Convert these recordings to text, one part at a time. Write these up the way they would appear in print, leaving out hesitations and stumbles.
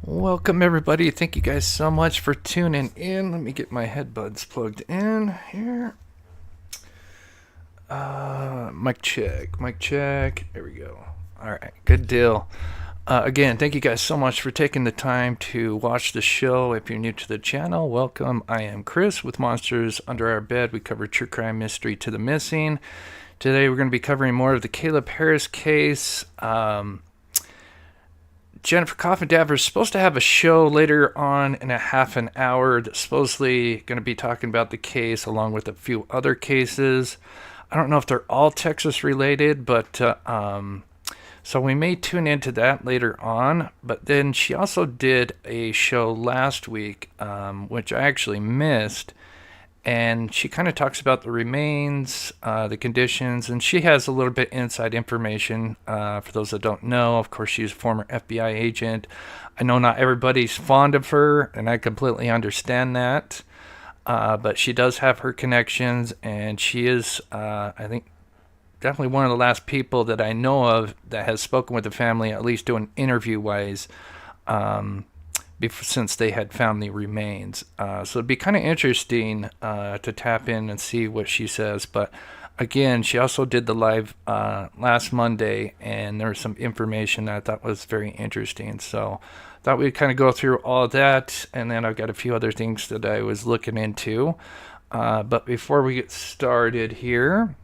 Welcome everybody. Thank you guys so much for tuning in. Let me get my headbuds plugged in here. Mic check. There we go. All right, good deal. Again, thank you guys so much for taking the time to watch the show. If you're new to the channel, welcome. I am Chris with Monsters Under Our Bed. We cover true crime, mystery to the missing. Today we're going to be covering more of the Caleb Harris case. Jennifer Coffindaffer is supposed to have a show later on in a half an hour that's supposedly going to be talking about the case along with a few other cases. I don't know if they're all Texas related, but so we may tune into that later on. But then she also did a show last week, which I actually missed. And she kind of talks about the remains, the conditions, and she has a little bit inside information. For those that don't know, of course, she's a former FBI agent. I know not everybody's fond of her, and I completely understand that. But she does have her connections, and she is, I think, definitely one of the last people that I know of that has spoken with the family, at least doing interview-wise, since they had found the remains. So it'd be kind of interesting to tap in and see what she says. But again, she also did the live last Monday, and there was some information that I thought was very interesting. So I thought we'd kind of go through all that, and then I've got a few other things that I was looking into. But before we get started here,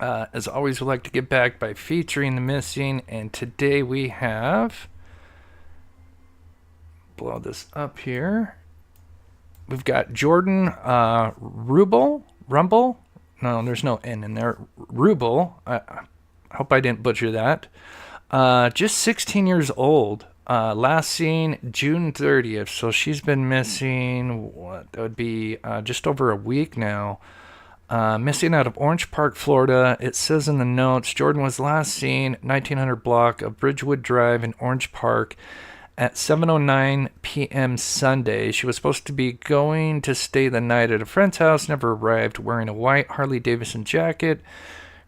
as always, we'd like to get back by featuring the missing, and today we have... blow this up here. We've got Jordan Rumble. No, there's no N in there. Rubel. I hope I didn't butcher that. Just 16 years old. Last seen June 30th. So she's been missing, what? That would be just over a week now. Missing out of Orange Park, Florida. It says in the notes, Jordan was last seen 1900 block of Bridgewood Drive in Orange Park at 7:09 p.m. Sunday. She was supposed to be going to stay the night at a friend's house, never arrived, wearing a white Harley-Davidson jacket,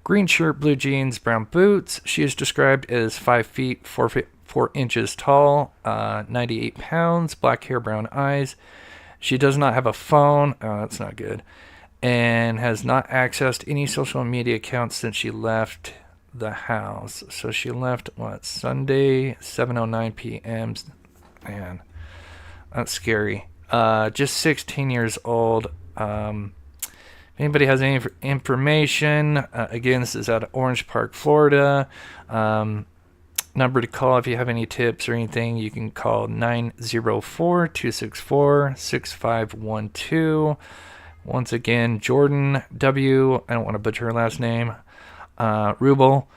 green shirt, blue jeans, brown boots. She is described as 5 feet, 4 inches tall, 98 pounds, black hair, brown eyes. She does not have a phone. That's not good. And has not accessed any social media accounts since she left the house. So she left Sunday 7:09 p.m. Man, That's scary. Just 16 years old. If anybody has any information, again, this is out of Orange Park, Florida. Number to call if you have any tips or anything, you can call 904-264-6512. Once again, Jordan W., I don't want to butcher her last name, Rubel,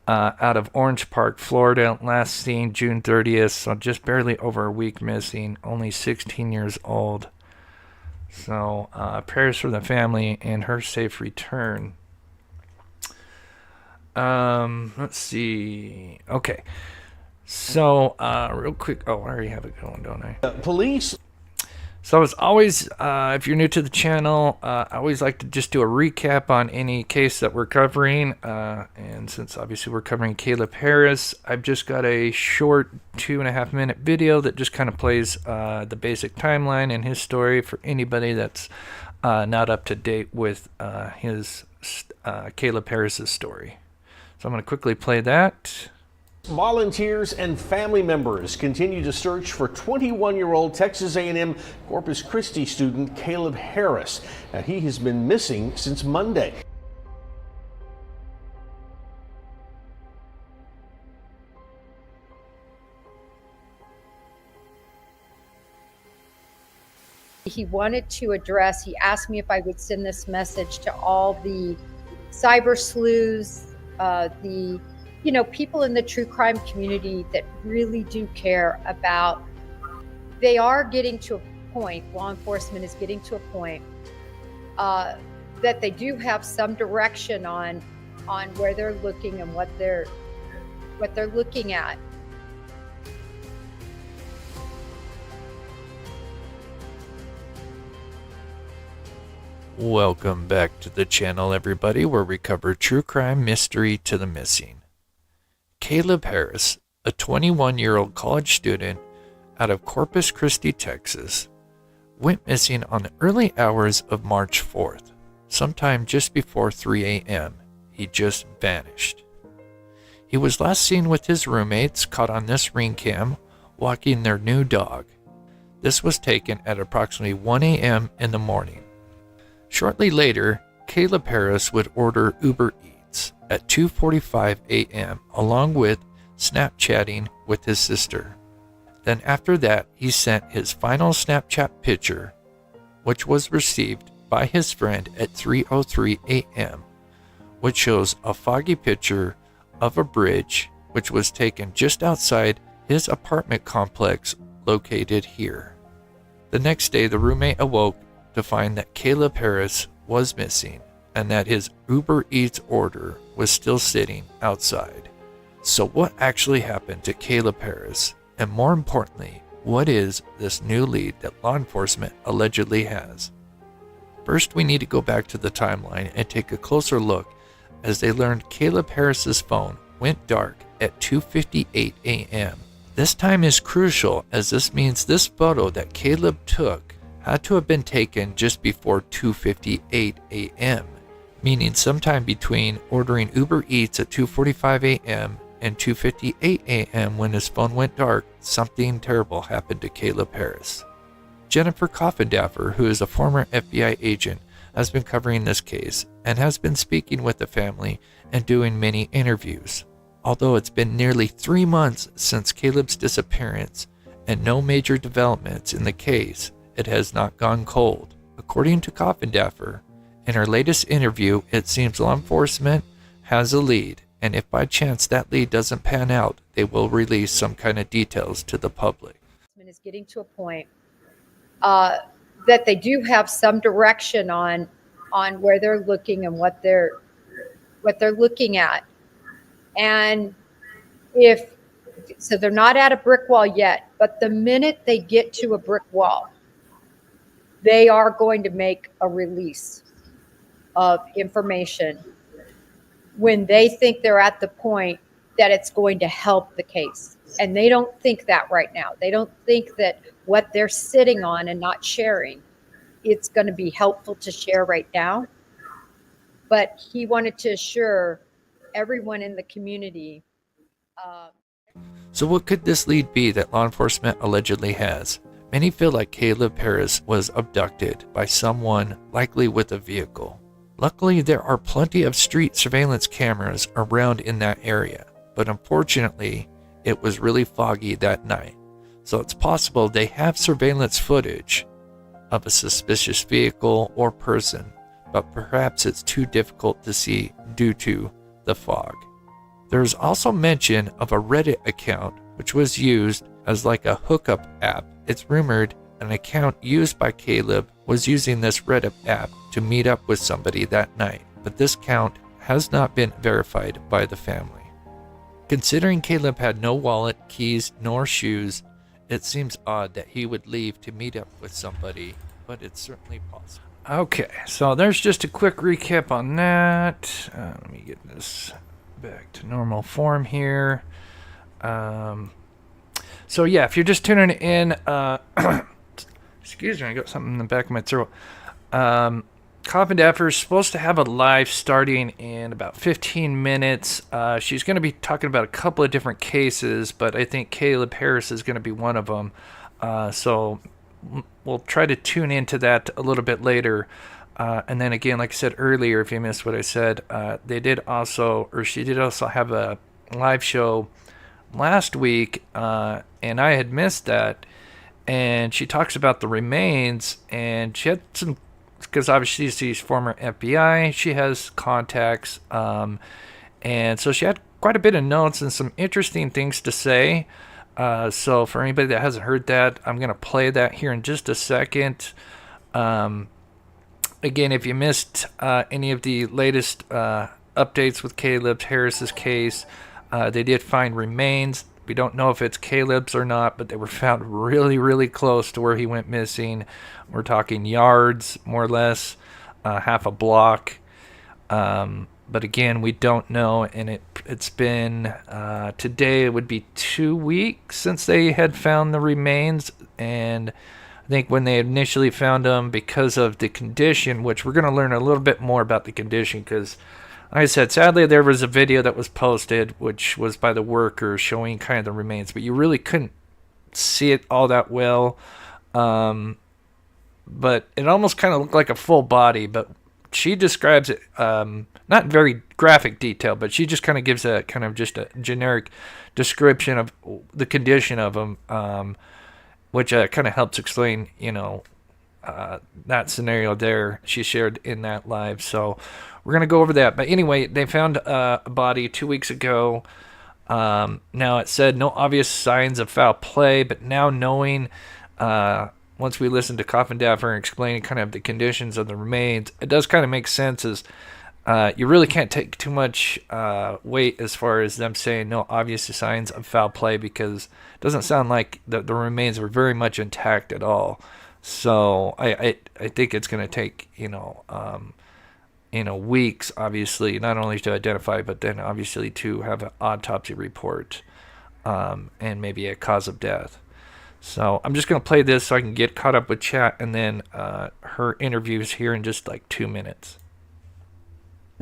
out of Orange Park, Florida. Last seen June 30th, so just barely over a week missing, only 16 years old. So prayers for the family and her safe return. Let's see. Okay. So, real quick. Oh, I already have it going, don't I? Police. So as always, if you're new to the channel, I always like to just do a recap on any case that we're covering. And since obviously we're covering Caleb Harris, I've just got a short 2.5 minute video that just kind of plays the basic timeline and his story for anybody that's not up to date with his Caleb Harris's story. So I'm going to quickly play that. Volunteers and family members continue to search for 21-year-old Texas A&M Corpis Christi student Caleb Harris. Now, he has been missing since Monday. He wanted to address, he asked me if I would send this message to all the cyber sleuths, people in the true crime community that really do care about, they are getting to a point, law enforcement is getting to a point that they do have some direction on where they're looking and what they're looking at. Welcome back to the channel, everybody, where we cover true crime mystery to the missing. Caleb Harris, a 21-year-old college student out of Corpus Christi, Texas, went missing on the early hours of March 4th, sometime just before 3 a.m. He just vanished. He was last seen with his roommates, caught on this ring cam, walking their new dog. This was taken at approximately 1 a.m. in the morning. Shortly later, Caleb Harris would order Uber Eats at 2:45 a.m. along with Snapchatting with his sister. Then after that, he sent his final Snapchat picture, which was received by his friend at 3:03 a.m., which shows a foggy picture of a bridge which was taken just outside his apartment complex located here. The next day, the roommate awoke to find that Caleb Harris was missing and that his Uber Eats order was still sitting outside. So what actually happened to Caleb Harris? And more importantly, what is this new lead that law enforcement allegedly has? First, we need to go back to the timeline and take a closer look as they learned Caleb Harris's phone went dark at 2:58 a.m. This time is crucial as this means this photo that Caleb took had to have been taken just before 2:58 a.m., meaning sometime between ordering Uber Eats at 2:45 a.m. and 2:58 a.m. when his phone went dark, something terrible happened to Caleb Harris. Jennifer Coffindaffer, who is a former FBI agent, has been covering this case and has been speaking with the family and doing many interviews. Although it's been nearly 3 months since Caleb's disappearance and no major developments in the case, it has not gone cold. According to Coffindaffer, in her latest interview, it seems law enforcement has a lead, and if by chance that lead doesn't pan out, they will release some kind of details to the public. Is getting to a point that they do have some direction on where they're looking and what they're looking at. And so they're not at a brick wall yet, but the minute they get to a brick wall, they are going to make a release of information when they think they're at the point that it's going to help the case. And they don't think that right now. They don't think that what they're sitting on and not sharing, it's going to be helpful to share right now. But he wanted to assure everyone in the community. So what could this lead be that law enforcement allegedly has? Many feel like Caleb Harris was abducted by someone, likely with a vehicle. Luckily, there are plenty of street surveillance cameras around in that area, but unfortunately, it was really foggy that night, so it's possible they have surveillance footage of a suspicious vehicle or person, but perhaps it's too difficult to see due to the fog. There is also mention of a Reddit account which was used as like a hookup app. It's rumored an account used by Caleb was using this Reddit app to meet up with somebody that night, but this account has not been verified by the family. Considering Caleb had no wallet, keys, nor shoes, it seems odd that he would leave to meet up with somebody, but it's certainly possible. Okay, so there's just a quick recap on that. Let me get this back to normal form here. So yeah, if you're just tuning in, excuse me, I got something in the back of my throat. Coffindaffer is supposed to have a live starting in about 15 minutes. She's going to be talking about a couple of different cases, but I think Caleb Harris is going to be one of them. So we'll try to tune into that a little bit later. And then again, like I said earlier, if you missed what I said, she did also have a live show last week, and I had missed that. And she talks about the remains, and she had some, because obviously she's former FBI, she has contacts, and so she had quite a bit of notes and some interesting things to say. So for anybody that hasn't heard that, I'm going to play that here in just a second. Again, if you missed any of the latest updates with Caleb Harris's case, they did find remains. We don't know if it's Caleb's or not, but they were found really, really close to where he went missing. We're talking yards, more or less, half a block. But again, we don't know, and it's been, today it would be 2 weeks since they had found the remains, and I think when they initially found them, because of the condition, which we're going to learn a little bit more about the condition, because like I said, sadly, there was a video that was posted, which was by the workers showing kind of the remains, but you really couldn't see it all that well. But it almost kind of looked like a full body, but she describes it, not in very graphic detail, but she just kind of gives a kind of just a generic description of the condition of them, which kind of helps explain, that scenario there she shared in that live. So we're going to go over that. But anyway, they found a body 2 weeks ago. Now it said no obvious signs of foul play, but now knowing, once we listened to Coffindaffer and explaining kind of the conditions of the remains, it does kind of make sense as you really can't take too much weight as far as them saying no obvious signs of foul play, because it doesn't sound like the remains were very much intact at all. So I think it's going to take, weeks, obviously, not only to identify, but then obviously to have an autopsy report, and maybe a cause of death. So I'm just going to play this so I can get caught up with chat, and then her interviews here in just like 2 minutes.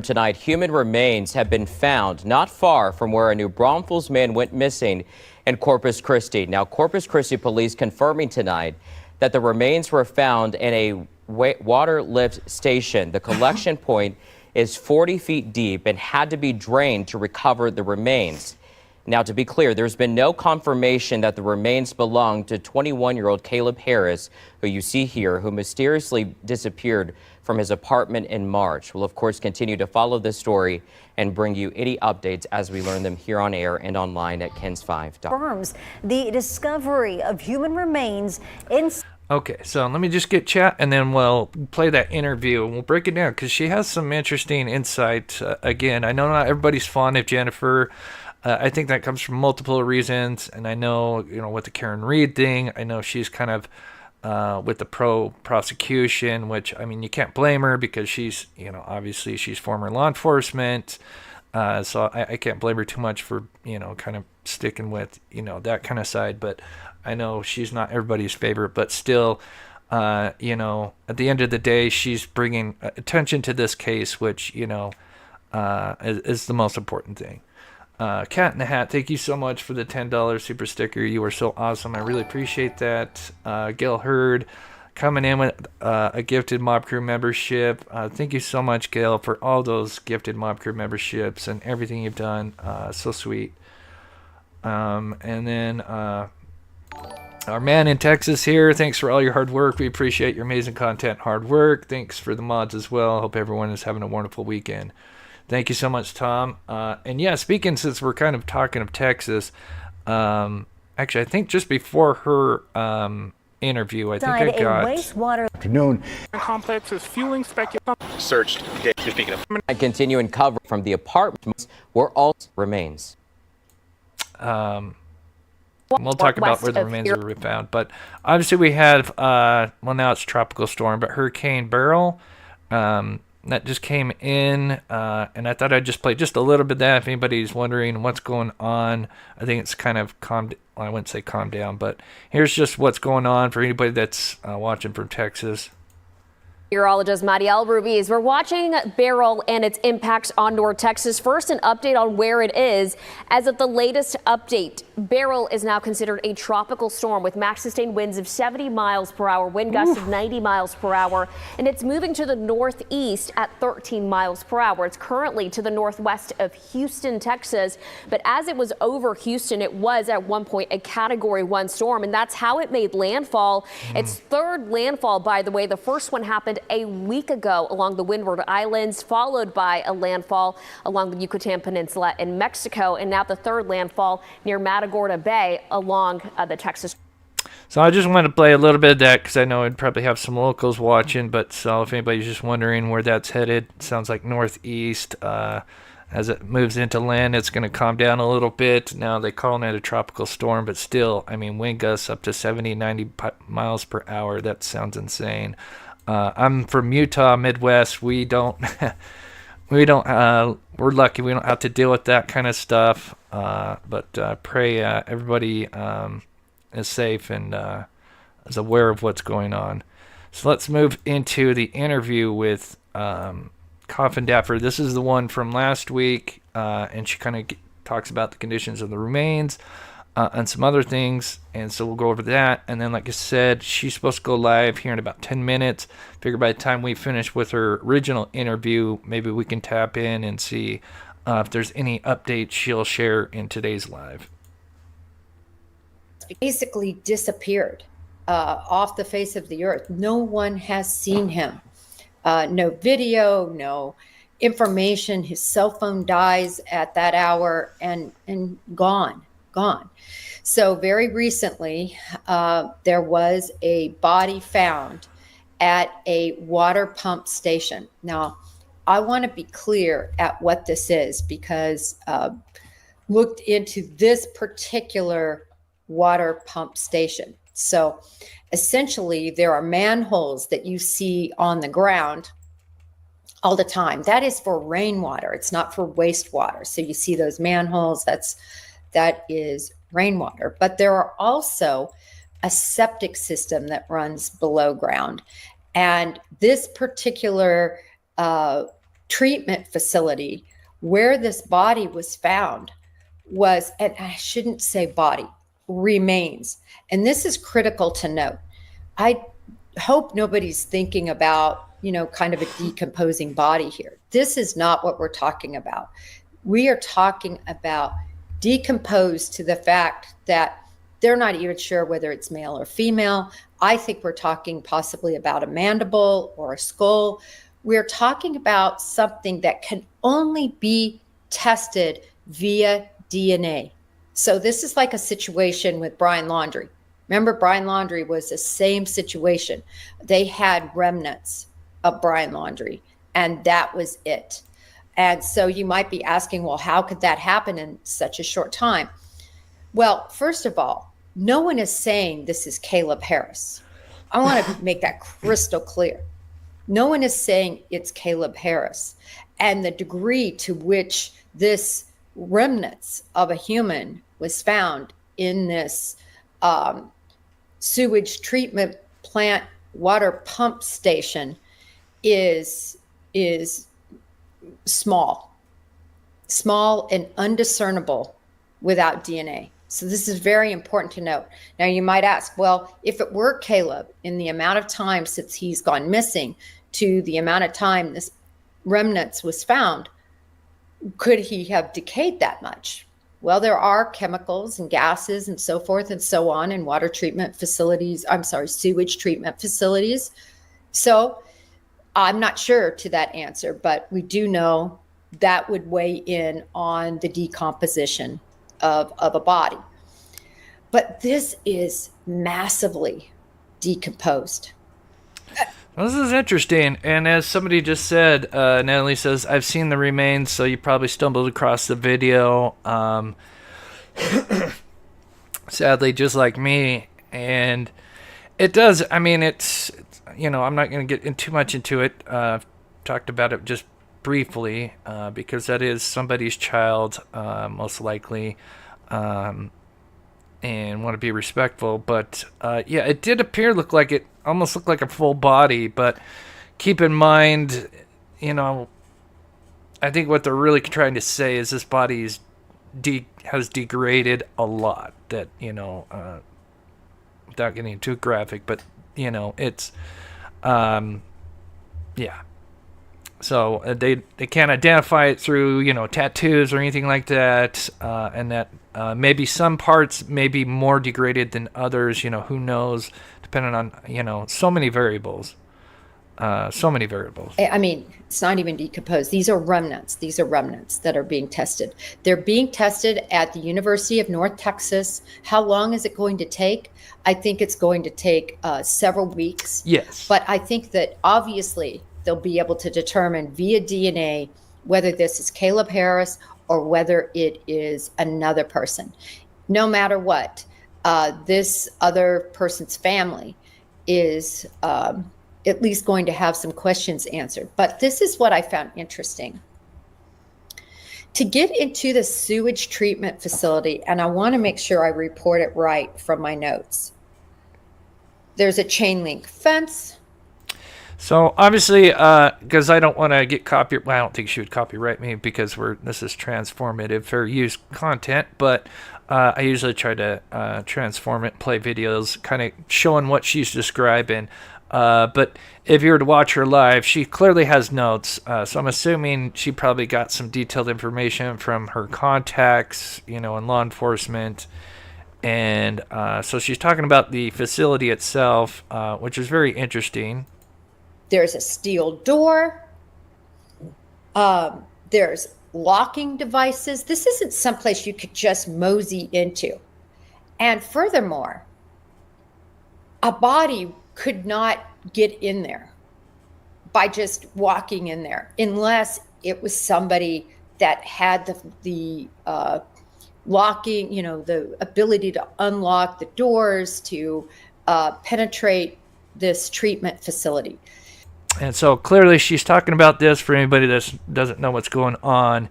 Tonight, human remains have been found not far from where a New Braunfels man went missing in Corpis Christi. Now, Corpus Christi police confirming tonight that the remains were found in a water lift station. The collection point is 40 feet deep and had to be drained to recover the remains. Now, to be clear, there's been no confirmation that the remains belong to 21-year-old Caleb Harris, who you see here, who mysteriously disappeared from his apartment in March. We'll, of course, continue to follow this story and bring you any updates as we learn them here on air and online at KENS5.com. Confirms the discovery of human remains in... Okay, so let me just get chat, and then we'll play that interview, and we'll break it down, because she has some interesting insight. Again, I know not everybody's fond of Jennifer. I think that comes from multiple reasons, and I know, with the Karen Reed thing, I know she's kind of with the pro-prosecution, which, I mean, you can't blame her, because she's, obviously she's former law enforcement, so I can't blame her too much for, kind of sticking with, that kind of side, but I know she's not everybody's favorite, but still, at the end of the day, she's bringing attention to this case, which, is the most important thing. Cat in the Hat, thank you so much for the $10 super sticker. You are so awesome. I really appreciate that. Gail Hurd coming in with a gifted Mob Crew membership. Thank you so much, Gail, for all those gifted Mob Crew memberships and everything you've done. So sweet. And then our man in Texas here, thanks for all your hard work. We appreciate your amazing content, hard work. Thanks for the mods as well. Hope everyone is having a wonderful weekend. Thank you so much, Tom. And yeah, speaking, since we're kind of talking of Texas, actually, I think just before her interview, I think I got wastewater Afternoon. Complex is fueling speculation. Searched. Speaking of. And continuing cover from the apartment where all remains. We'll talk about where the remains were found. But obviously we have, well, now it's tropical storm, but Hurricane Beryl. That just came in, and I thought I'd just play just a little bit of that if anybody's wondering what's going on. I think it's kind of calmed, well, I wouldn't say calmed down, but here's just what's going on for anybody that's watching from Texas. Meteorologist Marielle Ruiz. We're watching Beryl and its impacts on North Texas. First, an update on where it is. As of the latest update, Beryl is now considered a tropical storm with max sustained winds of 70 miles per hour, wind gusts of 90 miles per hour, and it's moving to the northeast at 13 miles per hour. It's currently to the northwest of Houston, Texas, but as it was over Houston, it was at one point a Category 1 storm, and that's how it made landfall. Its third landfall, by the way. The first one happened a week ago along the Windward Islands, followed by a landfall along the Yucatan Peninsula in Mexico, and now the third landfall near Matagorda Bay along the Texas. So I just wanted to play a little bit of that because I know I'd probably have some locals watching, but so if anybody's just wondering where that's headed, it sounds like northeast. As it moves into land, it's going to calm down a little bit. Now they call it a tropical storm, but still, I mean, wind gusts up to 70, 90 miles per hour. That sounds insane. I'm from Utah, Midwest. We're lucky we don't have to deal with that kind of stuff. But pray everybody is safe and is aware of what's going on. So let's move into the interview with Coffindaffer. This is the one from last week, and she kind of talks about the conditions of the remains and some other things, and so we'll go over that. And then, like I said, she's supposed to go live here in about 10 minutes. Figure by the time we finish with her original interview, maybe we can tap in and see if there's any updates she'll share in today's live. Basically disappeared off the face of the earth. No one has seen him. No video, no information. His cell phone dies at that hour and gone. So very recently, there was a body found at a water pump station. Now, I want to be clear at what this is because looked into this particular water pump station. So essentially, there are manholes that you see on the ground all the time. That is for rainwater. It's not for wastewater. So you see those manholes, that is rainwater. But there are also a septic system that runs below ground. And this particular treatment facility where this body was found was, and I shouldn't say body, remains. And this is critical to note. I hope nobody's thinking about, kind of a decomposing body here. This is not what we're talking about. We are talking about decomposed to the fact that they're not even sure whether it's male or female. I think we're talking possibly about a mandible or a skull. We're talking about something that can only be tested via DNA. So this is like a situation with Brian Laundrie. Remember, Brian Laundrie was the same situation. They had remnants of Brian Laundrie, and that was it. And so you might be asking, well, how could that happen in such a short time? Well, first of all, no one is saying this is Caleb Harris. I want to make that crystal clear. No one is saying it's Caleb Harris. And the degree to which this remnants of a human was found in this sewage treatment plant water pump station is small. small and undiscernible without DNA. So this is very important to note. Now you might ask, well, if it were Caleb, in the amount of time since he's gone missing to the amount of time this remnants was found, could he have decayed that much? Well, there are chemicals and gases and so forth and so on in water treatment facilities, sewage treatment facilities. So I'm not sure to that answer, but we do know that would weigh in on the decomposition of a body. But this is massively decomposed. Well, this is interesting. And as somebody just said, Natalie says, I've seen the remains, so you probably stumbled across the video. Sadly, just like me. And it does, I mean, it's I'm not going to get too much into it. I've talked about it just briefly because that is somebody's child, most likely, and want to be respectful. But yeah, it did almost looked like a full body. But keep in mind, I think what they're really trying to say is this body has degraded a lot. That without getting too graphic, but it's yeah. So they can't identify it through tattoos or anything like that, and that maybe some parts may be more degraded than others. Who knows? Depending on so many variables. I mean, it's not even decomposed. These are remnants. These are remnants that are being tested. They're being tested at the University of North Texas. How long is it going to take? I think it's going to take several weeks. Yes. But I think that obviously they'll be able to determine via DNA whether this is Caleb Harris or whether it is another person. No matter what, this other person's family is at least going to have some questions answered. But this is what I found interesting. To get into the sewage treatment facility, and I want to make sure I report it right from my notes, there's a chain link fence. So obviously, because I don't want to get copyright, well, I don't think she would copyright me because this is transformative fair use content, but I usually try to transform it, play videos, kind of showing what she's describing. But if you were to watch her live, she clearly has notes. So I'm assuming she probably got some detailed information from her contacts, in law enforcement. And so she's talking about the facility itself, which is very interesting. There's a steel door. There's locking devices. This isn't someplace you could just mosey into. And furthermore, a body could not get in there by just walking in there unless it was somebody that had the locking, the ability to unlock the doors to penetrate this treatment facility. And so clearly she's talking about this for anybody that doesn't know what's going on.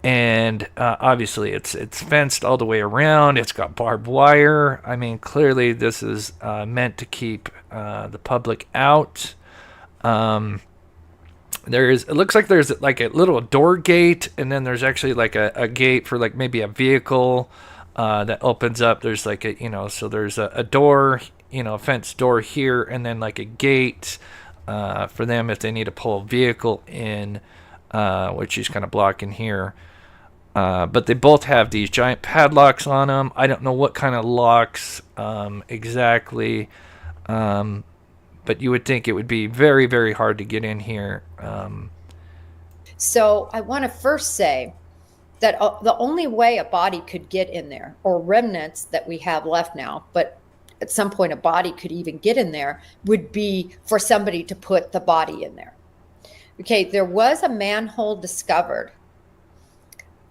And obviously it's fenced all the way around. It's got barbed wire. I mean, clearly this is meant to keep the public out. It looks like there's like a little door gate, and then there's actually like a gate for like maybe a vehicle that opens up. There's like so there's a door, a fence door here, and then like a gate for them if they need to pull a vehicle in, which she's kind of blocking here. But they both have these giant padlocks on them. I don't know what kind of locks exactly, but you would think it would be very, very hard to get in here. So I want to first say that the only way a body could get in there, or remnants that we have left now, but at some point a body could even get in there, would be for somebody to put the body in there. Okay, there was a manhole discovered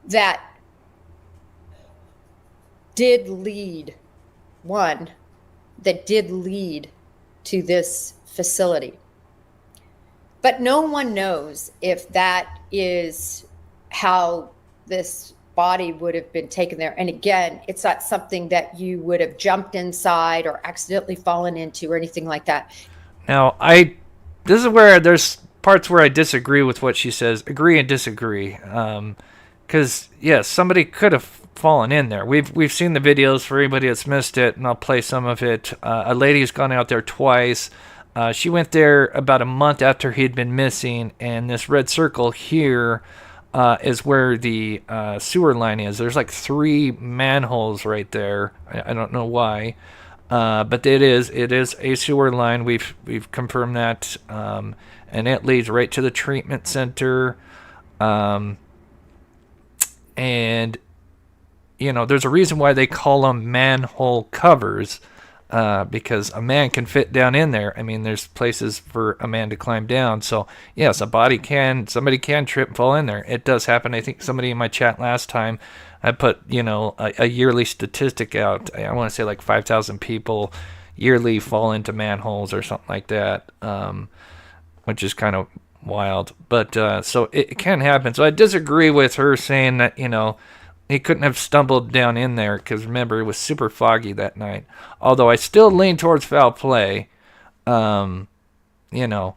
that did lead to this facility. But no one knows if that is how this body would have been taken there. And again, it's not something that you would have jumped inside or accidentally fallen into or anything like that. Now, this is where there's parts where I disagree with what she says. Agree and disagree. because yes, somebody could have fallen in there. We've seen the videos for anybody that's missed it, and I'll play some of it. A lady's gone out there twice. She went there about a month after he'd been missing, and this red circle here is where the sewer line is. There's like 3 manholes right there. I don't know why, but it is a sewer line. We've confirmed that, and it leads right to the treatment center. And you know, there's a reason why they call them manhole covers, because a man can fit down in there. I mean, there's places for a man to climb down. So yes, somebody can trip and fall in there. It does happen. I think somebody in my chat last time, I put, you know, a yearly statistic out. I want to say like 5,000 people yearly fall into manholes or something like that, which is kind of wild. But so it can happen. So I disagree with her saying that, you know, he couldn't have stumbled down in there, because remember, it was super foggy that night. Although I still lean towards foul play. You know,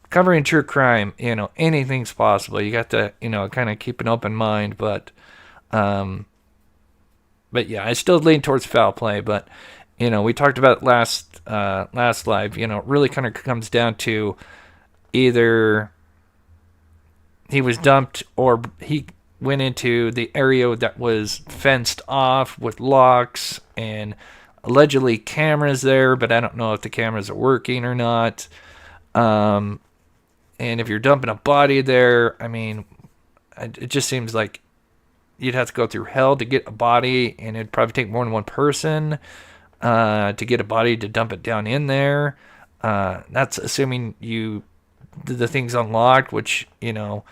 covering true crime, you know, anything's possible. You got to, you know, kind of keep an open mind. But yeah, I still lean towards foul play. But, you know, we talked about last live, you know, it really kind of comes down to either he was dumped or he went into the area that was fenced off with locks and allegedly cameras there, but I don't know if the cameras are working or not. And if you're dumping a body there, I mean, it just seems like you'd have to go through hell to get a body, and it'd probably take more than one person to get a body to dump it down in there. That's assuming the thing's unlocked, which, you know,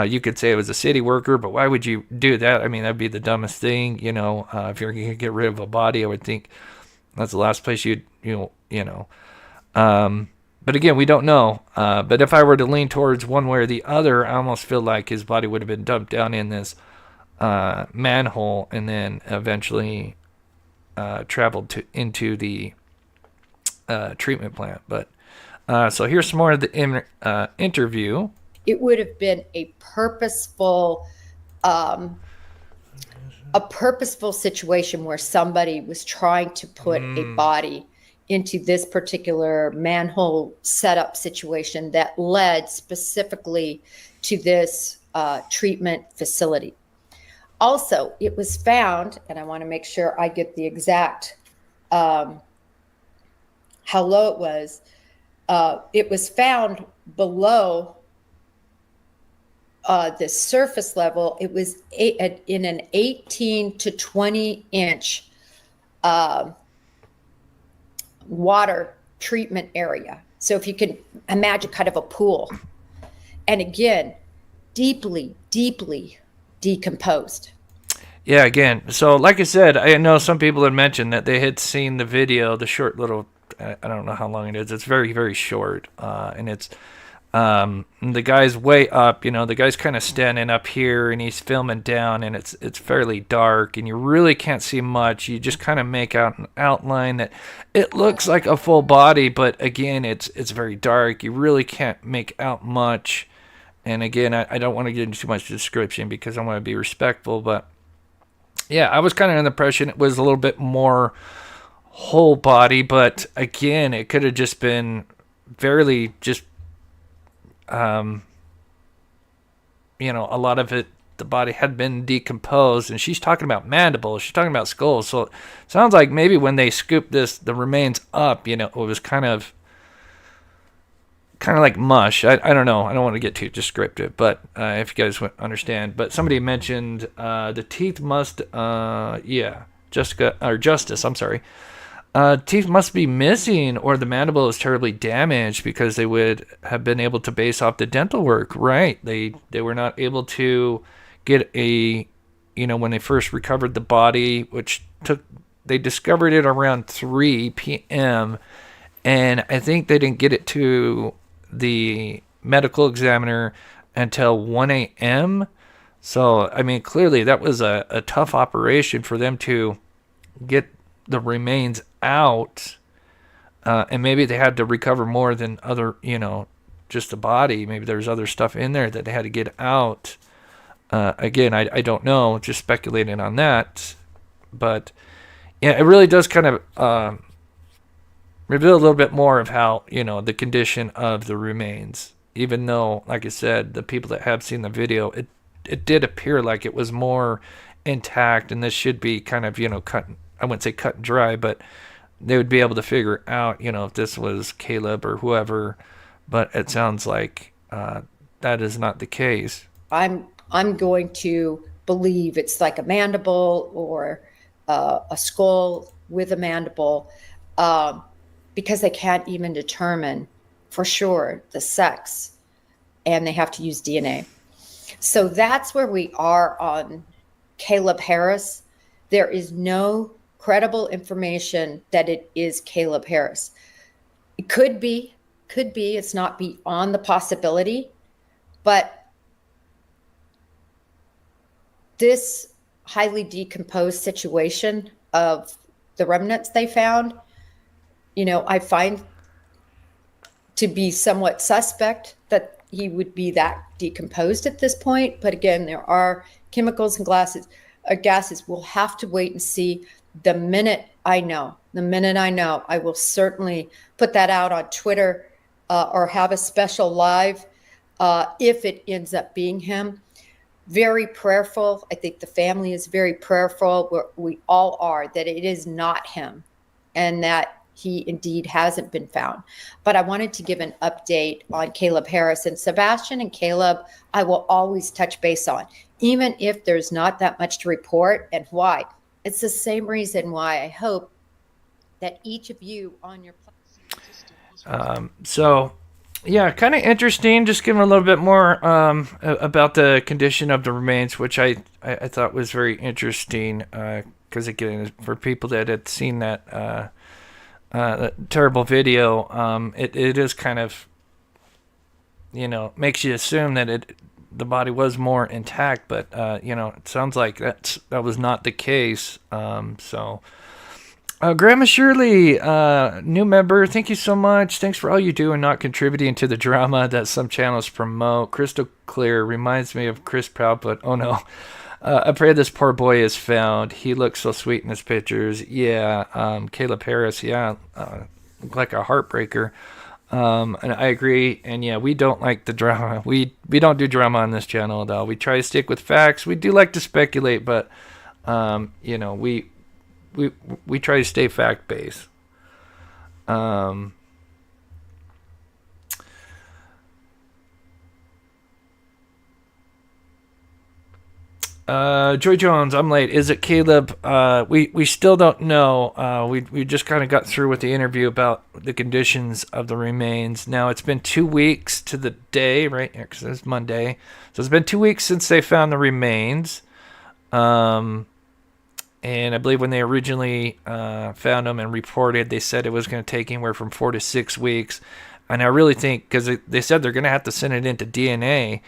you could say it was a city worker, but why would you do that? I mean, that'd be the dumbest thing, you know. If you're going to get rid of a body, I would think that's the last place you know. But again, we don't know. But if I were to lean towards one way or the other, I almost feel like his body would have been dumped down in this manhole and then eventually traveled into the treatment plant. But so here's some more of the interview. It would have been a purposeful situation where somebody was trying to put a body into this particular manhole setup situation that led specifically to this treatment facility. Also, it was found, and I want to make sure I get the exact how low it was. It was found below the surface level. It was in an 18 to 20 inch water treatment area. So if you can imagine kind of a pool. And again, deeply, deeply decomposed. Yeah, again, so like I said, I know some people had mentioned that they had seen the video, the short little, I don't know how long it is. It's very, very short. And it's, the guy's way up, you know, the guy's kind of standing up here and he's filming down, and it's fairly dark and you really can't see much. You just kind of make out an outline that it looks like a full body, but again, it's very dark. You really can't make out much. And again, I don't want to get into too much description because I want to be respectful, but yeah, I was kind of under the impression it was a little bit more whole body, but again, it could have just been fairly just, you know, a lot of it, the body had been decomposed, and she's talking about mandibles, she's talking about skulls, so it sounds like maybe when they scooped the remains up, you know, it was kind of like mush. I don't know. I don't want to get too descriptive, but if you guys understand. But somebody mentioned the teeth must, Justice, I'm sorry. Teeth must be missing, or the mandible is terribly damaged, because they would have been able to base off the dental work, right? They were not able to get a, you know, when they first recovered the body, which they discovered it around 3 p.m., and I think they didn't get it to the medical examiner until 1 a.m. So, I mean, clearly that was a tough operation for them to get the remains out, and maybe they had to recover more than other, you know, just the body. Maybe there's other stuff in there that they had to get out. Again, I don't know, just speculating on that. But yeah, it really does kind of reveal a little bit more of how, the condition of the remains. Even though, like I said, the people that have seen the video, it did appear like it was more intact, and this should be kind of, cut. I wouldn't say cut and dry, but they would be able to figure out, if this was Caleb or whoever. But it sounds like that is not the case. I'm going to believe it's like a mandible or a skull with a mandible, because they can't even determine for sure the sex, and they have to use DNA. So that's where we are on Caleb Harris. There is no credible information that it is Caleb Harris. It could be, it's not beyond the possibility, but this highly decomposed situation of the remnants they found, I find to be somewhat suspect that he would be that decomposed at this point. But again, there are chemicals and gases. We'll have to wait and see. The minute I know, I will certainly put that out on Twitter or have a special live if it ends up being him. Very prayerful. I think the family is very prayerful. We all are, that it is not him and that he indeed hasn't been found. But I wanted to give an update on Caleb Harris. And Sebastian and Caleb, I will always touch base on, even if there's not that much to report. And why? It's the same reason why I hope that each of you on your platform. So, yeah, kind of interesting. Just giving a little bit more about the condition of the remains, which I thought was very interesting. Because again, for people that had seen that terrible video, it is kind of, makes you assume that the body was more intact, but it sounds like that was not the case. Grandma Shirley, new member, thank you so much. Thanks for all you do and not contributing to the drama that some channels promote. Crystal clear, reminds me of Chris Proudfoot. Oh no. I pray this poor boy is found. He looks so sweet in his pictures. Yeah, Caleb Harris, looked like a heartbreaker. And I agree. And yeah, we don't like the drama. We don't do drama on this channel at all. We try to stick with facts. We do like to speculate, but we try to stay fact based. Joy Jones, I'm late. Is it Caleb? We still don't know. We just kind of got through with the interview about the conditions of the remains. Now it's been 2 weeks to the day, right? Because it's Monday, so it's been 2 weeks since they found the remains. And I believe when they originally found them and reported, they said it was going to take anywhere from 4 to 6 weeks. And I really think, because they said they're going to have to send it into DNA,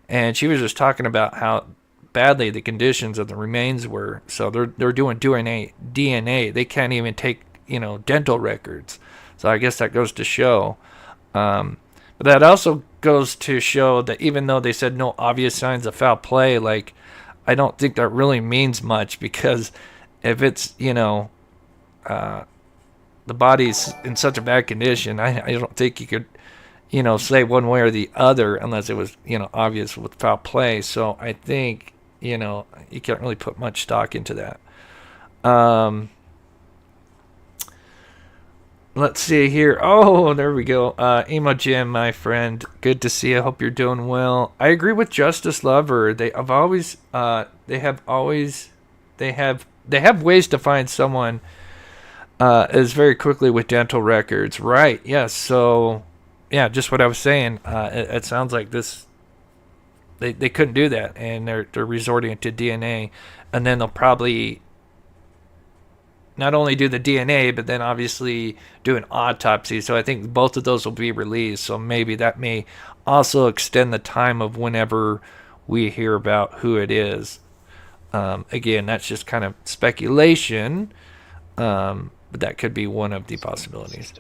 and she was just talking about how badly the conditions of the remains were. So they're doing DNA. They can't even take dental records. So I guess that goes to show. But that also goes to show that even though they said no obvious signs of foul play, like, I don't think that really means much, because if it's the body's in such a bad condition, I don't think you could say one way or the other unless it was obvious with foul play. So I think you can't really put much stock into that. Let's see here. Oh, there we go. Emo Jim, my friend, good to see you. I hope you're doing well. I agree with Justice Lover. They have ways to find someone as very quickly with dental records. Right. Yes. So yeah, just what I was saying. It sounds like this. They couldn't do that, and they're resorting to DNA, and then they'll probably not only do the DNA, but then obviously do an autopsy. So I think both of those will be released. So maybe that may also extend the time of whenever we hear about who it is. Again, that's just kind of speculation, but that could be one of the possibilities.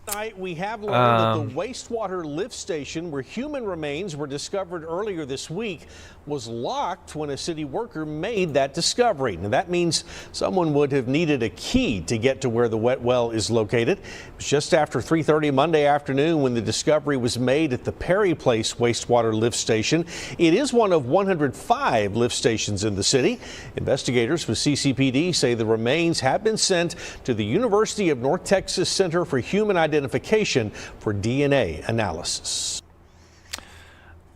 Tonight, we have learned that the wastewater lift station where human remains were discovered earlier this week was locked when a city worker made that discovery. Now, that means someone would have needed a key to get to where the wet well is located. It was just after 3:30 Monday afternoon when the discovery was made at the Perry Place wastewater lift station. It is one of 105 lift stations in the city. Investigators with CCPD say the remains have been sent to the University of North Texas Center for Human Identification for DNA analysis.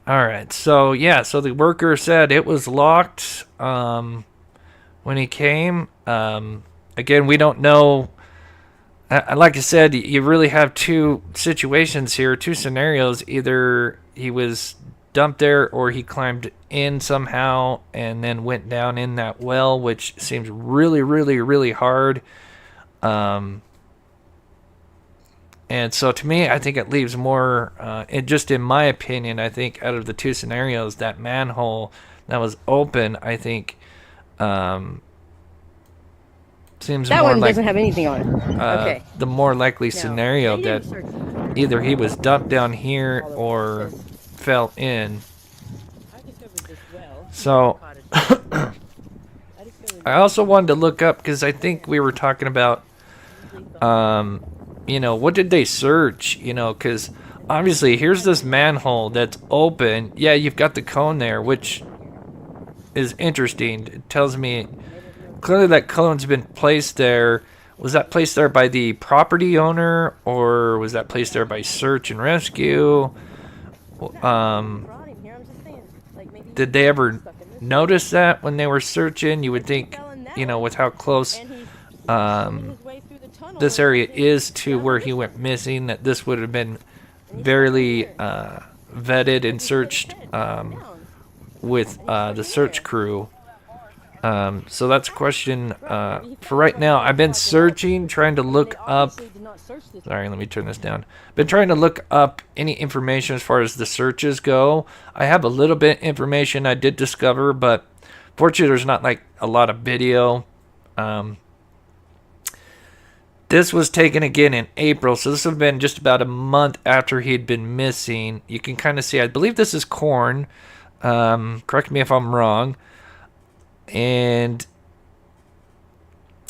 All right. So, yeah. So the worker said it was locked when he came. Again, we don't know. Like I said, you really have two situations here, two scenarios. Either he was dumped there or he climbed in somehow and then went down in that well, which seems really, really, really hard. And so to me, I think it leaves more, just in my opinion, I think out of the two scenarios, that manhole that was open, I think seems that more one like doesn't have anything on it. Okay. the more likely scenario that either he was dumped down here or fell in. So I also wanted to look up because I think we were talking about you know, what did they search? You know, because obviously here's this manhole that's open. Yeah, you've got the cone there, which is interesting. It tells me clearly that cone's been placed there. Was that placed there by the property owner, or was that placed there by search and rescue? Did they ever notice that when they were searching? You would think, you know, with how close this area is to where he went missing, that this would have been very vetted and searched with the search crew. So that's a question for right now. I've been searching, trying to look up. Sorry, let me turn this down. Been trying to look up any information as far as the searches go. I have a little bit of information I did discover, but fortunately there's not like a lot of video. This was taken again in April, so this would have been just about a month after he'd been missing. You can kind of see, I believe this is corn. Correct me if I'm wrong. And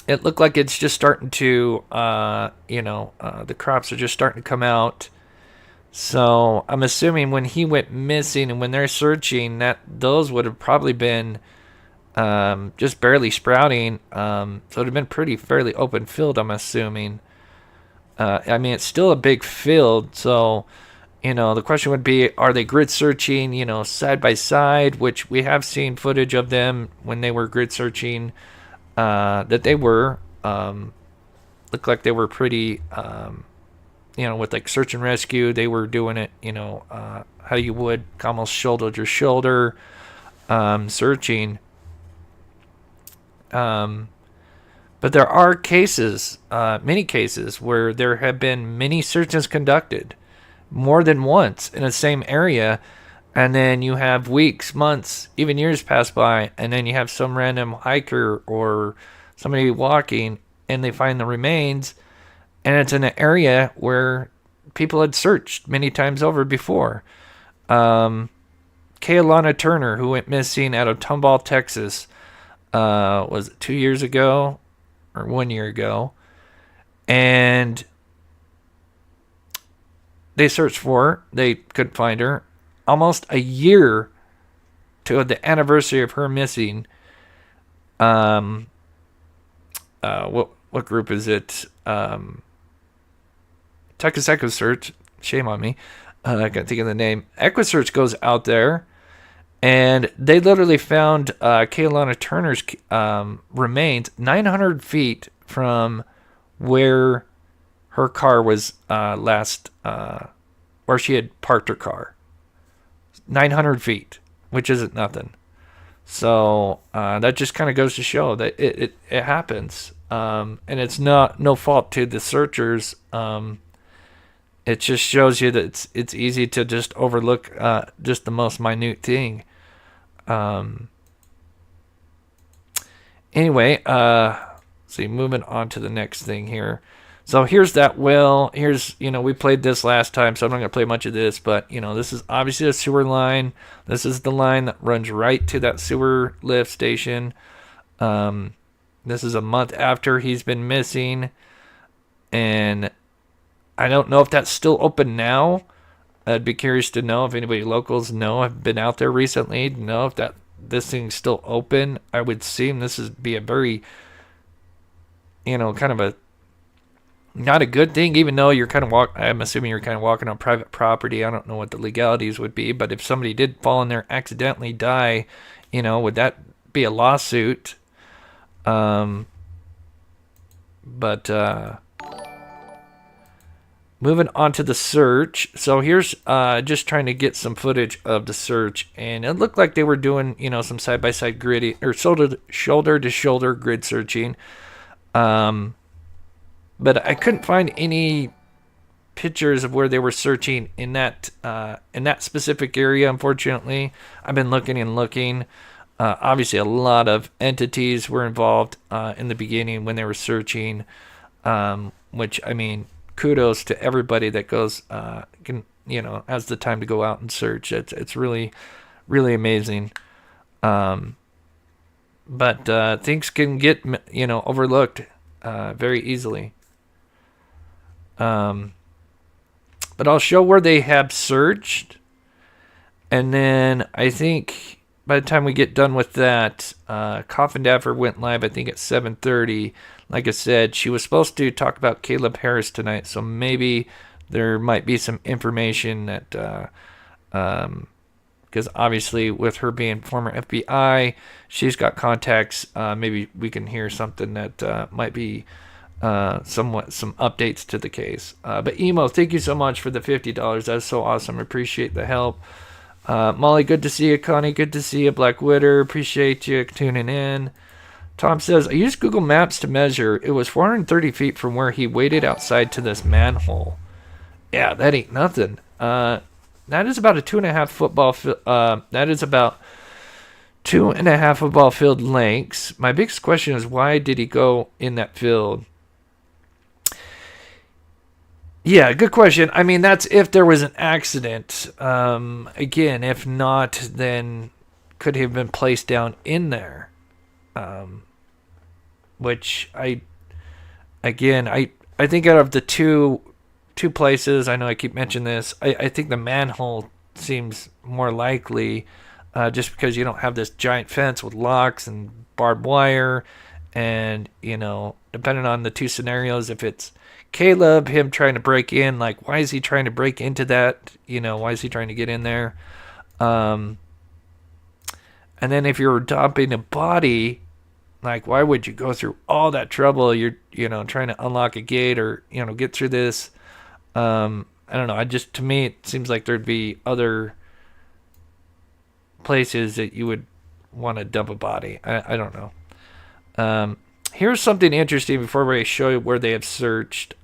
it looked like it's just starting to, the crops are just starting to come out. So I'm assuming when he went missing and when they're searching, that those would have probably been just barely sprouting. So it would have been fairly open field, I'm assuming. I mean, it's still a big field, so, you know, the question would be, are they grid searching, you know, side by side, which we have seen footage of them when they were grid searching, that they were, looked like they were pretty, you know, with like search and rescue, they were doing it, you know, how you would almost shoulder to shoulder, searching. But there are cases, many cases, where there have been many searches conducted more than once in the same area, and then you have weeks, months, even years pass by, and then you have some random hiker or somebody walking, and they find the remains, and it's in an area where people had searched many times over before. Kaylana Turner, who went missing out of Tomball, Texas, was it 2 years ago or 1 year ago, and they searched for her. They couldn't find her. Almost a year to the anniversary of her missing. What group is it? Texas EquiSearch. Shame on me. I can't think of the name. EquiSearch goes out there, and they literally found Kaylana Turner's remains 900 feet from where her car was last, where she had parked her car. 900 feet, which isn't nothing. So that just kind of goes to show that it happens. And it's no fault to the searchers. It just shows you that it's easy to just overlook just the most minute thing. Anyway, see, moving on to the next thing here. So here's that well. Here's, we played this last time, so I'm not going to play much of this. But, this is obviously a sewer line. This is the line that runs right to that sewer lift station. This is a month after he's been missing. And I don't know if that's still open now. I'd be curious to know if anybody locals know. I've been out there recently to know if this thing's still open. I would assume this would be a very, kind of a not a good thing, even though you're kind of I'm assuming you're kind of walking on private property. I don't know what the legalities would be, but if somebody did fall in there, accidentally die, would that be a lawsuit? But moving on to the search. So here's just trying to get some footage of the search, and it looked like they were doing, some side-by-side grid or shoulder-to-shoulder grid searching. But I couldn't find any pictures of where they were searching in that specific area. Unfortunately, I've been looking and looking. Obviously, a lot of entities were involved in the beginning when they were searching. Which, I mean, kudos to everybody that goes, has the time to go out and search. It's really, really amazing. But things can get overlooked very easily. But I'll show where they have searched, and then I think by the time we get done with that, Coffindaffer went live, I think at 7:30. Like I said, she was supposed to talk about Caleb Harris tonight, so maybe there might be some information that, because obviously with her being former FBI, she's got contacts. Maybe we can hear something that might be somewhat some updates to the case. But Emo, thank you so much for the $50. That's so awesome. Appreciate the help. Molly, good to see you. Connie, good to see you. Black Witter, appreciate you tuning in. Tom says, I used Google Maps to measure. It was 430 feet from where he waited outside to this manhole. Yeah, that ain't nothing. That is about a 2.5 football that is about 2.5 football field lengths. My biggest question is, why did he go in that field? Yeah, good question. I mean, that's if there was an accident. Again, if not, then could he have been placed down in there? Which I think out of the two places, I know I keep mentioning this, I think the manhole seems more likely, just because you don't have this giant fence with locks and barbed wire, and depending on the two scenarios, if it's Caleb, him trying to break in, like, why is he trying to break into that? Why is he trying to get in there? And then if you're dumping a body, like, why would you go through all that trouble? You're, trying to unlock a gate or, get through this. I don't know. To me, it seems like there'd be other places that you would want to dump a body. I don't know. Here's something interesting before we show you where they have searched.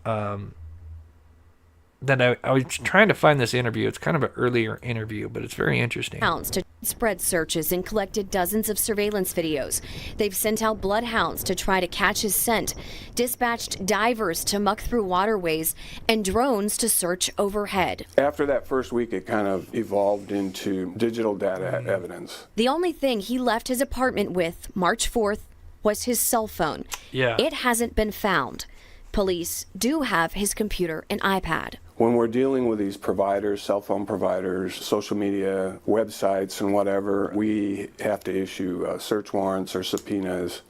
That I was trying to find this interview. It's kind of an earlier interview, but it's very interesting. To spread searches and collected dozens of surveillance videos. They've sent out bloodhounds to try to catch his scent, dispatched divers to muck through waterways, and drones to search overhead. After that first week, it kind of evolved into digital data evidence. The only thing he left his apartment with March 4th was his cell phone. Yeah. It hasn't been found. Police do have his computer and iPad. When we're dealing with these providers, cell phone providers, social media, websites, and whatever, we have to issue search warrants or subpoenas.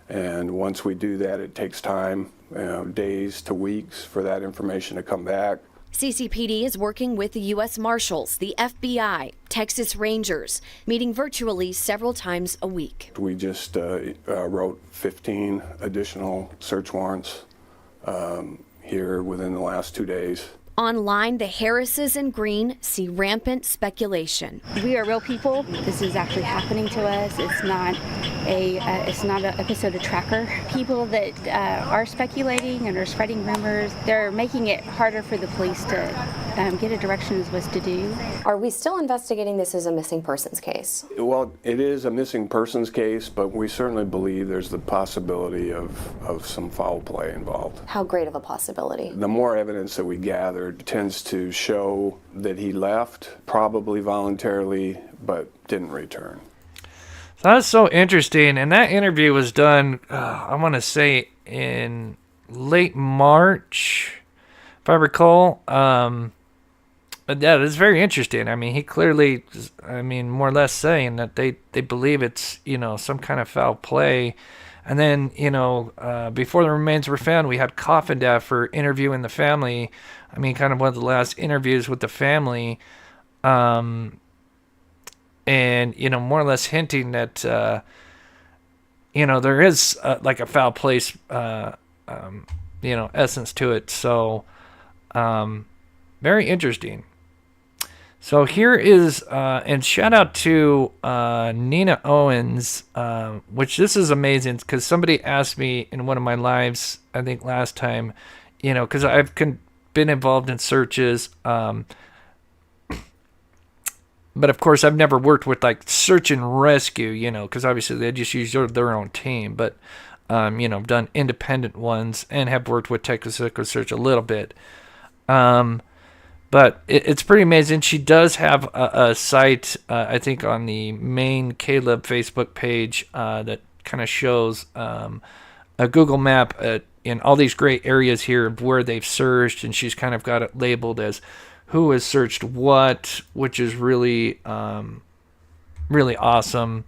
And once we do that, it takes time, days to weeks, for that information to come back. CCPD is working with the U.S. Marshals, the FBI, Texas Rangers, meeting virtually several times a week. We just wrote 15 additional search warrants here within the last 2 days. Online, the Harrises and Green see rampant speculation. We are real people. This is actually happening to us. It's not it's not an episode of Tracker. People that are speculating and are spreading rumors, they're making it harder for the police to get a direction as what to do. Are we still investigating this as a missing persons case? Well, it is a missing persons case, but we certainly believe there's the possibility of some foul play involved. How great of a possibility? The more evidence that we gathered tends to show that he left, probably voluntarily, but didn't return. That's so interesting. And that interview was done, I want to say, in late March, if I recall. But yeah, it's very interesting. I mean, he clearly, more or less saying that they believe it's, some kind of foul play. And then, before the remains were found, we had Coffindaffer interviewing the family. Kind of one of the last interviews with the family. And, more or less hinting that, there is like a foul place, essence to it. So, very interesting. So here is, and shout out to Nina Owens, which this is amazing because somebody asked me in one of my lives, I think last time, because I've been involved in searches, but of course I've never worked with like search and rescue, because obviously they just use their own team, but I've done independent ones and have worked with Texas Search a little bit. But it's pretty amazing. She does have a site, I think, on the main Caleb Facebook page that kind of shows a Google map in all these great areas here of where they've searched, and she's kind of got it labeled as who has searched what, which is really, really awesome.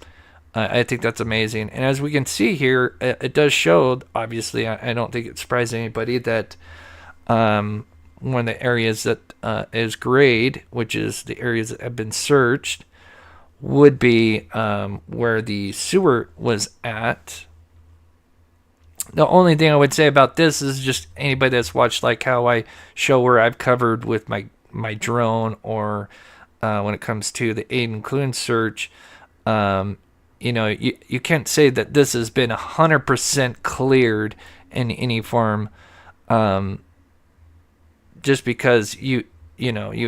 I think that's amazing. And as we can see here, it does show, obviously, I don't think it surprises anybody that one of the areas that is grayed, which is the areas that have been searched, would be where the sewer was at. The only thing I would say about this is just anybody that's watched like how I show where I've covered with my drone, or when it comes to the Aidan Clune search, you can't say that this has been 100% cleared in any form. Just because you'd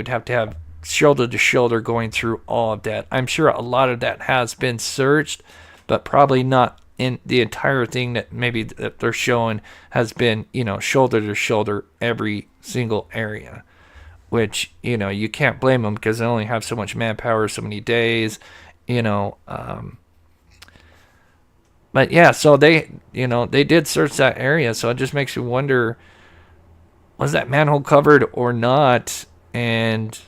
have to have shoulder to shoulder going through all of that. I'm sure a lot of that has been searched, but probably not in the entire thing that maybe that they're showing has been, shoulder to shoulder every single area, which, you can't blame them because they only have so much manpower, so many days, but yeah, so they did search that area. So it just makes you wonder, was that manhole covered or not? And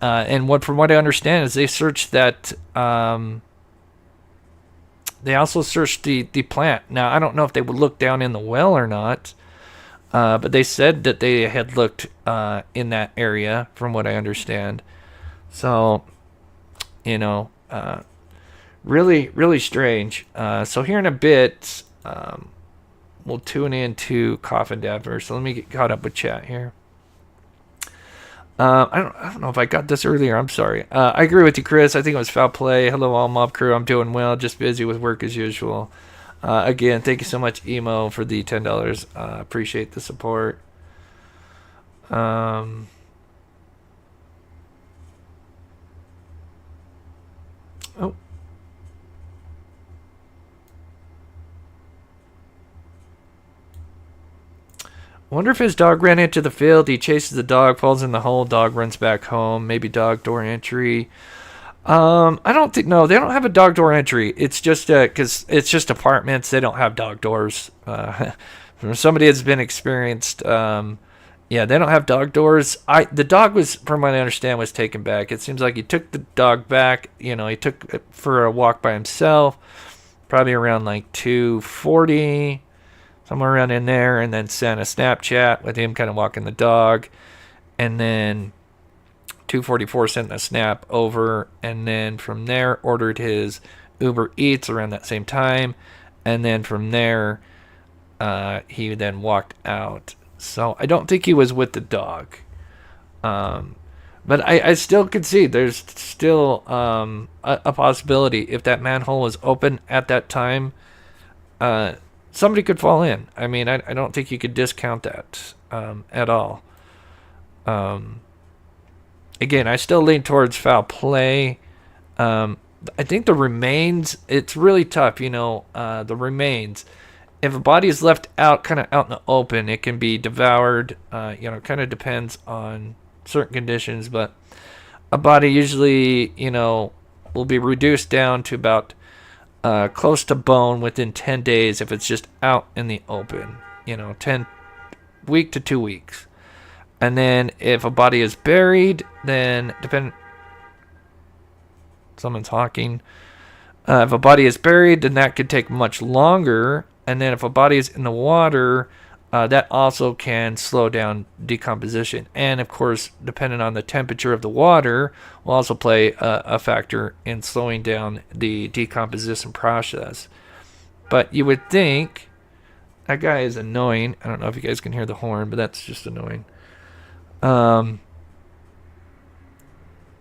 from what I understand is they searched that. They also searched the plant. Now I don't know if they would look down in the well or not, but they said that they had looked in that area, from what I understand. So, really, really strange. So here in a bit, we'll tune into Coffindaffer. So let me get caught up with chat here. I don't know if I got this earlier. I'm sorry. I agree with you, Chris. I think it was foul play. Hello, all mob crew. I'm doing well. Just busy with work as usual. Again, thank you so much, Emo, for the $10. Appreciate the support. Oh. Wonder if his dog ran into the field. He chases the dog, falls in the hole. Dog runs back home. Maybe dog door entry. I don't think. No, they don't have a dog door entry. It's just because it's just apartments. They don't have dog doors. From somebody that's been experienced. Yeah, they don't have dog doors. The dog was, from what I understand, was taken back. It seems like he took the dog back. He took it for a walk by himself, probably around like 2:40. Somewhere around in there, and then sent a Snapchat with him kind of walking the dog, and then 2:44 sent a snap over, and then from there ordered his Uber Eats around that same time, and then from there he then walked out. So I don't think he was with the dog, But I still could see there's still a possibility if that manhole was open at that time, somebody could fall in. I mean, I don't think you could discount that at all. Again, I still lean towards foul play. I think the remains, it's really tough, the remains. If a body is left out, kind of out in the open, it can be devoured. Kind of depends on certain conditions, but a body usually, will be reduced down to about close to bone within 10 days if it's just out in the open, 10 week to 2 weeks. And then if a body is buried, then someone's hawking. If a body is buried, then that could take much longer. And then if a body is in the water, that also can slow down decomposition. And of course, depending on the temperature of the water, will also play a factor in slowing down the decomposition process. But you would think, that guy is annoying. I don't know if you guys can hear the horn, but that's just annoying.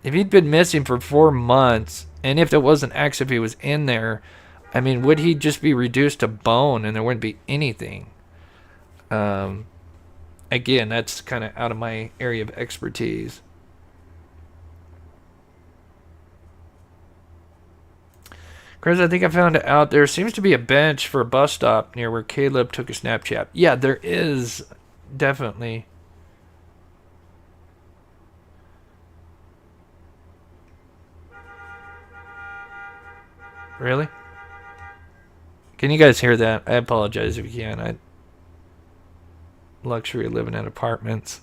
If he'd been missing for 4 months, and if there was an axe, if he was in there, I mean, would he just be reduced to bone and there wouldn't be anything? Again, that's kind of out of my area of expertise. Chris, I think I found it out. There seems to be a bench for a bus stop near where Caleb took a Snapchat. Yeah, there is, definitely. Really? Can you guys hear that? I apologize if you can. Luxury of living in apartments.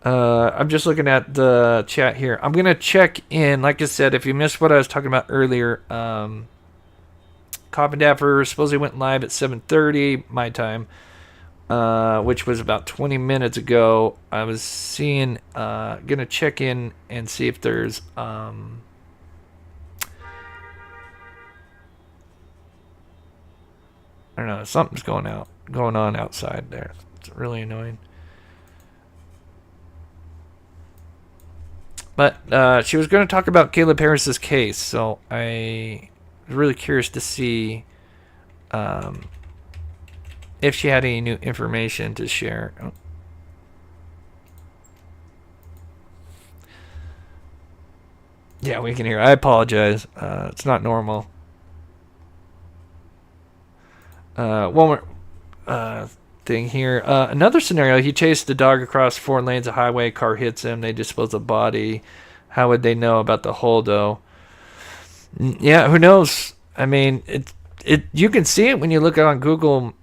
I'm just looking at the chat here. I'm going to check in. Like I said, if you missed what I was talking about earlier, Coffindaffer supposedly went live at 7:30 my time, which was about 20 minutes ago. I was seeing, going to check in and see if there's, I don't know, something's going on outside there. It's really annoying. But she was going to talk about Caleb Harris's case, so I was really curious to see if she had any new information to share. Oh. Yeah, we can hear. I apologize. It's not normal. One more thing here. Another scenario, he chased the dog across 4 lanes of highway, car hits him, they dispose of the body. How would they know about the holdo? Yeah, who knows? I mean, you can see it when you look on Google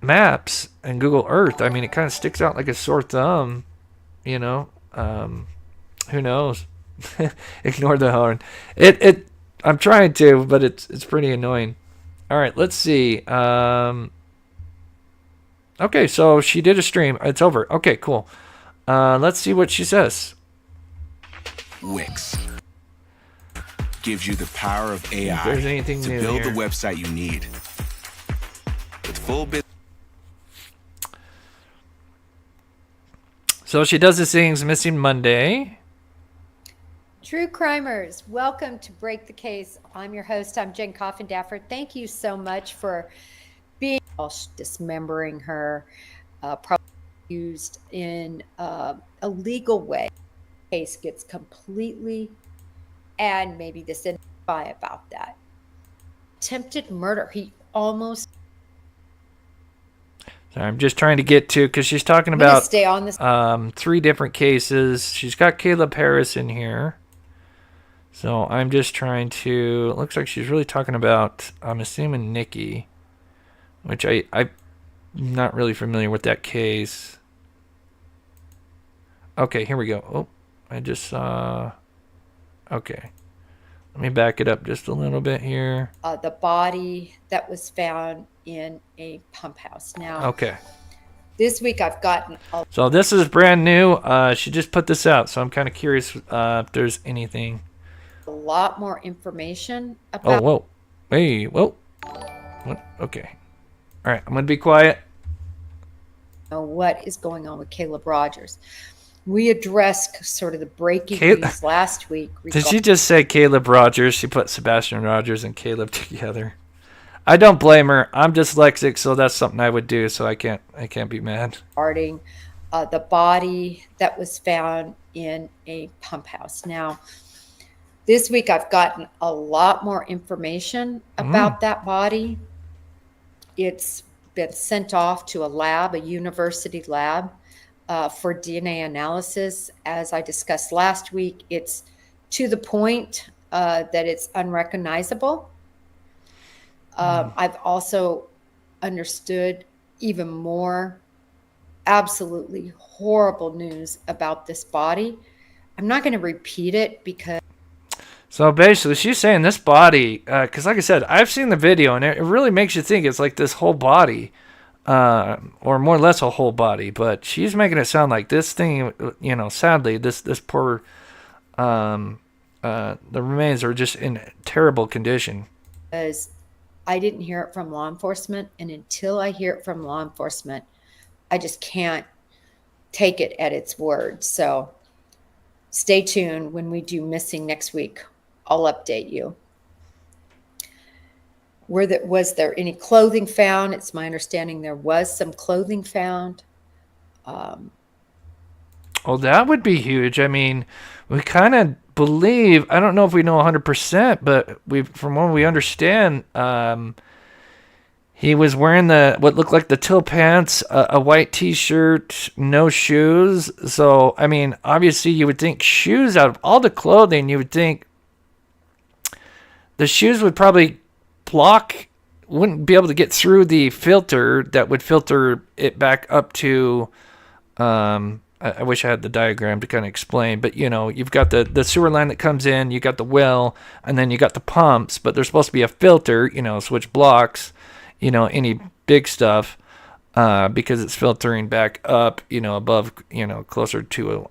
Maps and Google Earth. I mean, it kind of sticks out like a sore thumb, Who knows? Ignore the horn. I'm trying to, but it's pretty annoying. All right, let's see. Okay, so she did a stream. It's over. Okay, cool. Let's see what she says. Wix gives you the power of AI to build the website you need. With full business. So she does this things missing Monday. True crimers, welcome to Break the Case. I'm your host. I'm Jen Coffindaffer. Thank you so much for being dismembering her, probably used in a legal way. The case gets completely, and maybe this identify about that. Attempted murder. He almost. So I'm just trying to get to, because she's talking about stay on this. 3 different cases. She's got Caleb Harris in here. So I'm just trying to, it looks like she's really talking about, I'm assuming Nikki, which I'm not really familiar with that case. Okay, here we go. Oh, I just saw, okay. Let me back it up just a little bit here. The body that was found in a pump house. Now, okay. This week I've gotten. So this is brand new. She just put this out, so I'm kind of curious if there's anything. A lot more information about. Oh, whoa. Hey, whoa. What? Okay. All right, I'm going to be quiet. What is going on with Caleb Rogers? We addressed sort of the breaking news last week. Did she just say Caleb Rogers? She put Sebastian Rogers and Caleb together. I don't blame her. I'm dyslexic, so that's something I would do. So I can't be mad. Regarding the body that was found in a pump house. Now, this week I've gotten a lot more information about that body. It's been sent off to a lab, a university lab, for DNA analysis. As I discussed last week, it's to the point that it's unrecognizable. I've also understood even more absolutely horrible news about this body. I'm not going to repeat it because... So basically, she's saying this body, because like I said, I've seen the video, and it really makes you think it's like this whole body, or more or less a whole body. But she's making it sound like this thing, sadly, this poor, the remains are just in terrible condition. Because I didn't hear it from law enforcement, and until I hear it from law enforcement, I just can't take it at its word. So stay tuned. When we do missing next week, I'll update you. Was there any clothing found? It's my understanding there was some clothing found. Well, that would be huge. I mean, we kind of believe, I don't know if we know 100%, but from what we understand, he was wearing what looked like the teal pants, a white t-shirt, no shoes. So, I mean, obviously you would think shoes, out of all the clothing, you would think the shoes would probably wouldn't be able to get through the filter that would filter it back up to, I wish I had the diagram to kind of explain, but you've got the sewer line that comes in, you got the well, and then you got the pumps, but there's supposed to be a filter, which blocks, any big stuff, because it's filtering back up, above, closer to,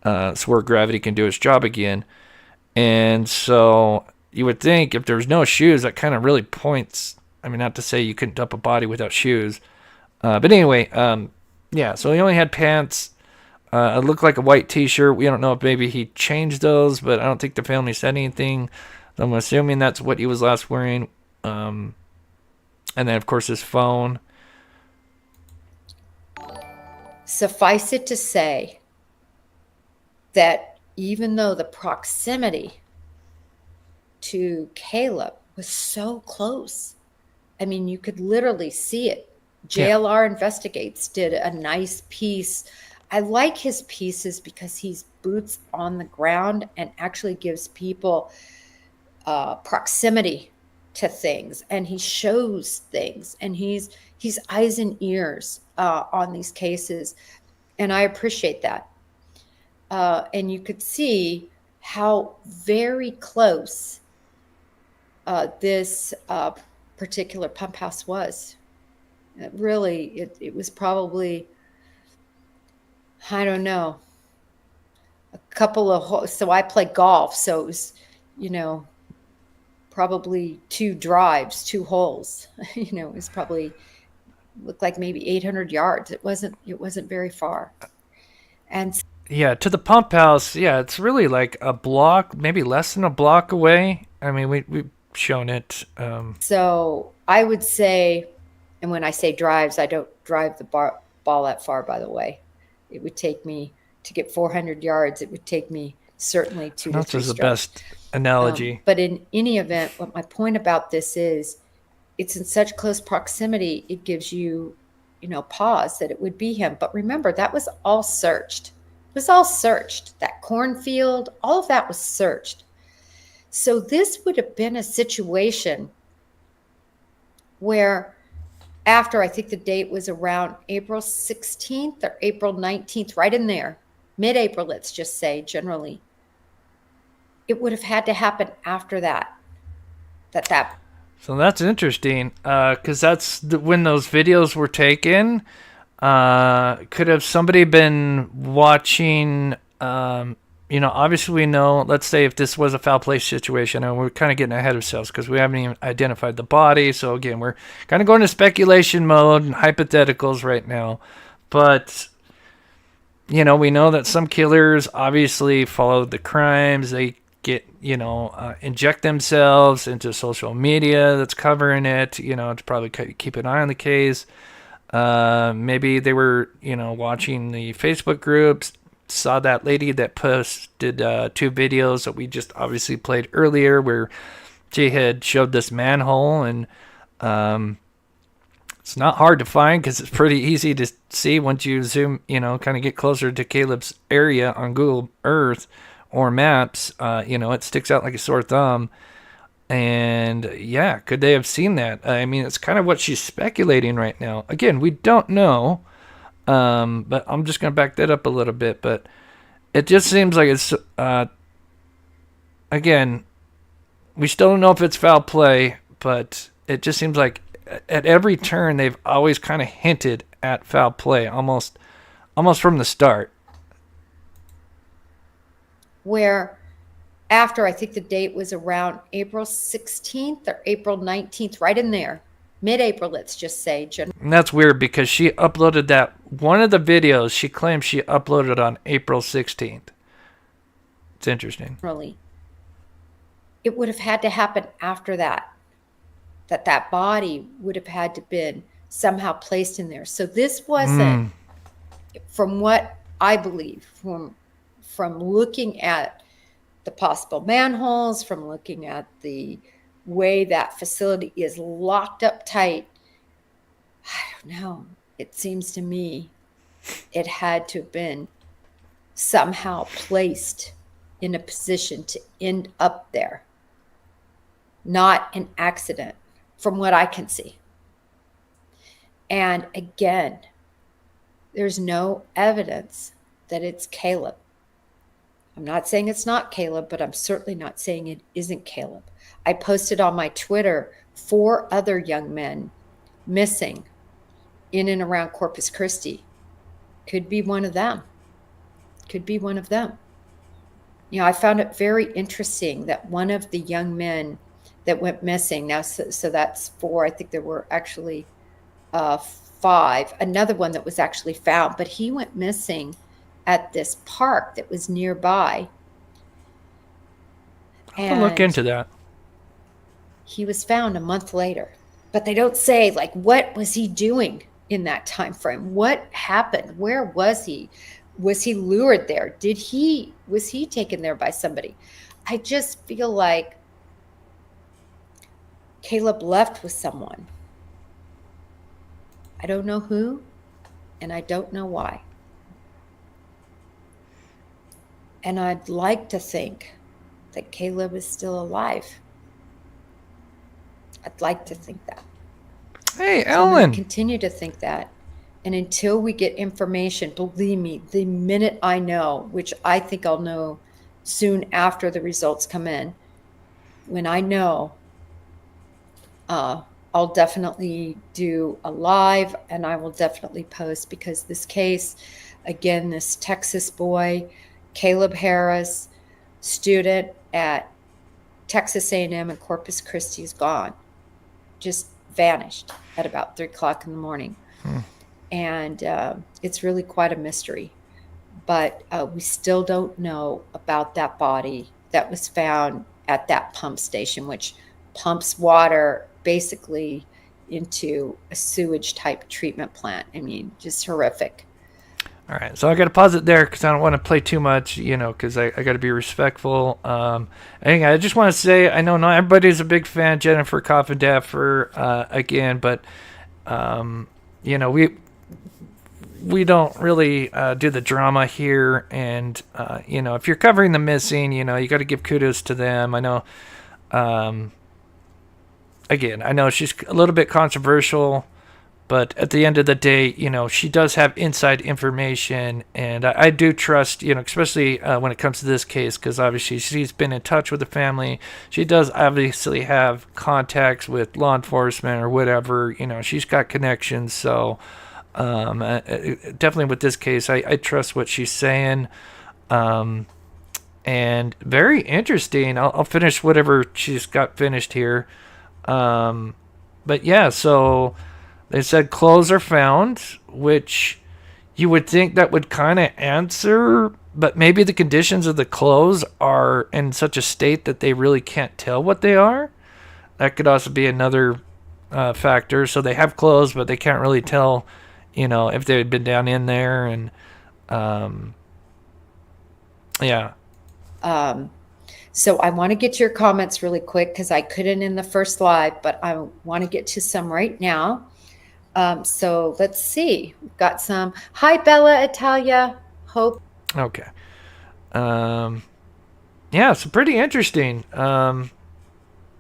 so where gravity can do its job again. And so you would think if there's no shoes, that kind of really points, I mean, not to say you couldn't dump a body without shoes, but anyway, yeah, so he only had pants. It looked like a white t-shirt. We don't know if maybe he changed those, but I don't think the family said anything. So I'm assuming that's what he was last wearing. And then, of course, his phone. Suffice it to say that even though the proximity to Caleb was so close, I mean, you could literally see it. JLR Investigates did a nice piece. I like his pieces because he's boots on the ground and actually gives people proximity to things, and he shows things, and he's eyes and ears on these cases, and I appreciate that. And you could see how very close this particular pump house was. It was probably, I don't know, a couple of, so I play golf, so it was, probably 2 drives, 2 holes. It was probably, looked like maybe 800 yards. It wasn't very far. And yeah, to the pump house, yeah, it's really like a block, maybe less than a block away. I mean, we've shown it. So I would say, and when I say drives, I don't drive the ball that far, by the way. It would take me, to get 400 yards, it would take me certainly 2 to 3 strokes. That's the best analogy. But in any event, what my point about this is, it's in such close proximity, it gives you, pause that it would be him. But remember, that was all searched. It was all searched. That cornfield, all of that was searched. So this would have been a situation where, after, I think the date was around April 16th or April 19th, right in there, mid-April, let's just say, generally, it would have had to happen after that. So that's interesting, because that's when those videos were taken. Could have somebody been watching, obviously we know, let's say if this was a foul play situation, and we're kind of getting ahead of ourselves because we haven't even identified the body. So again, we're kind of going to speculation mode and hypotheticals right now. But You know, we know that some killers obviously follow the crimes. They get, inject themselves into social media that's covering it, to probably keep an eye on the case. Maybe they were, watching the Facebook groups, saw that lady that posted 2 videos that we just obviously played earlier where she had showed this manhole, and it's not hard to find because it's pretty easy to see once you zoom, kind of get closer to Caleb's area on Google Earth or Maps. It sticks out like a sore thumb. And yeah, could they have seen that? I mean, it's kind of what she's speculating right now. Again, we don't know, but I'm just going to back that up a little bit. But it just seems like it's, again, we still don't know if it's foul play, but it just seems like at every turn they've always kind of hinted at foul play, almost from the start. Where after, I think the date was around April 16th or April 19th, right in there, mid-April, let's just say. And that's weird because she uploaded that, one of the videos she claims she uploaded on April 16th. It's interesting. Really. It would have had to happen after that body would have had to been somehow placed in there. So this wasn't, from what I believe, from looking at the possible manholes, from looking at the way that facility is locked up tight, I don't know. It seems to me it had to have been somehow placed in a position to end up there. Not an accident, from what I can see. And again, there's no evidence that it's Caleb. I'm not saying it's not Caleb, but I'm certainly not saying it isn't Caleb. I posted on my Twitter 4 other young men missing in and around Corpus Christi. Could be one of them. Could be one of them. I found it very interesting that one of the young men that went missing, now so that's 4, I think there were actually 5, another one that was actually found, but he went missing at this park that was nearby. I'll look into that. He was found a month later, but they don't say, like, what was he doing in that time frame? What happened? Where was he? Was he lured there? Was he taken there by somebody? I just feel like Caleb left with someone. I don't know who, and I don't know why. And I'd like to think that Caleb is still alive. I'd like to think that. Hey, so Ellen. I'm continue to think that. And until we get information, believe me, the minute I know, which I think I'll know soon after the results come in, when I know, I'll definitely do a live, and I will definitely post, because this case, again, this Texas boy, Caleb Harris, student at Texas A&M in Corpus Christi, is gone. Just vanished at about 3 o'clock in the morning. And it's really quite a mystery. But we still don't know about that body that was found at that pump station, which pumps water basically into a sewage type treatment plant. I mean, just horrific. All right, so I got to pause it there because I don't want to play too much, because I got to be respectful. Anyway, I just want to say, I know not everybody's a big fan, Jennifer Coffindaffer, again, but, we don't really do the drama here. And, if you're covering the missing, you got to give kudos to them. I know, again, I know she's a little bit controversial, but at the end of the day, she does have inside information, and I do trust, especially when it comes to this case, because obviously she's been in touch with the family. She does obviously have contacts with law enforcement or whatever. She's got connections. So definitely with this case, I trust what she's saying. And very interesting. I'll finish whatever she's got finished here. But yeah, so they said clothes are found, which, you would think that would kind of answer, but maybe the conditions of the clothes are in such a state that they really can't tell what they are. That could also be another factor. So they have clothes, but they can't really tell, if they had been down in there. And yeah. So I want to get your comments really quick because I couldn't in the first live, but I want to get to some right now. So let's see. We've got some. Hi, Bella, Italia, Hope. Okay. Yeah, so pretty interesting. A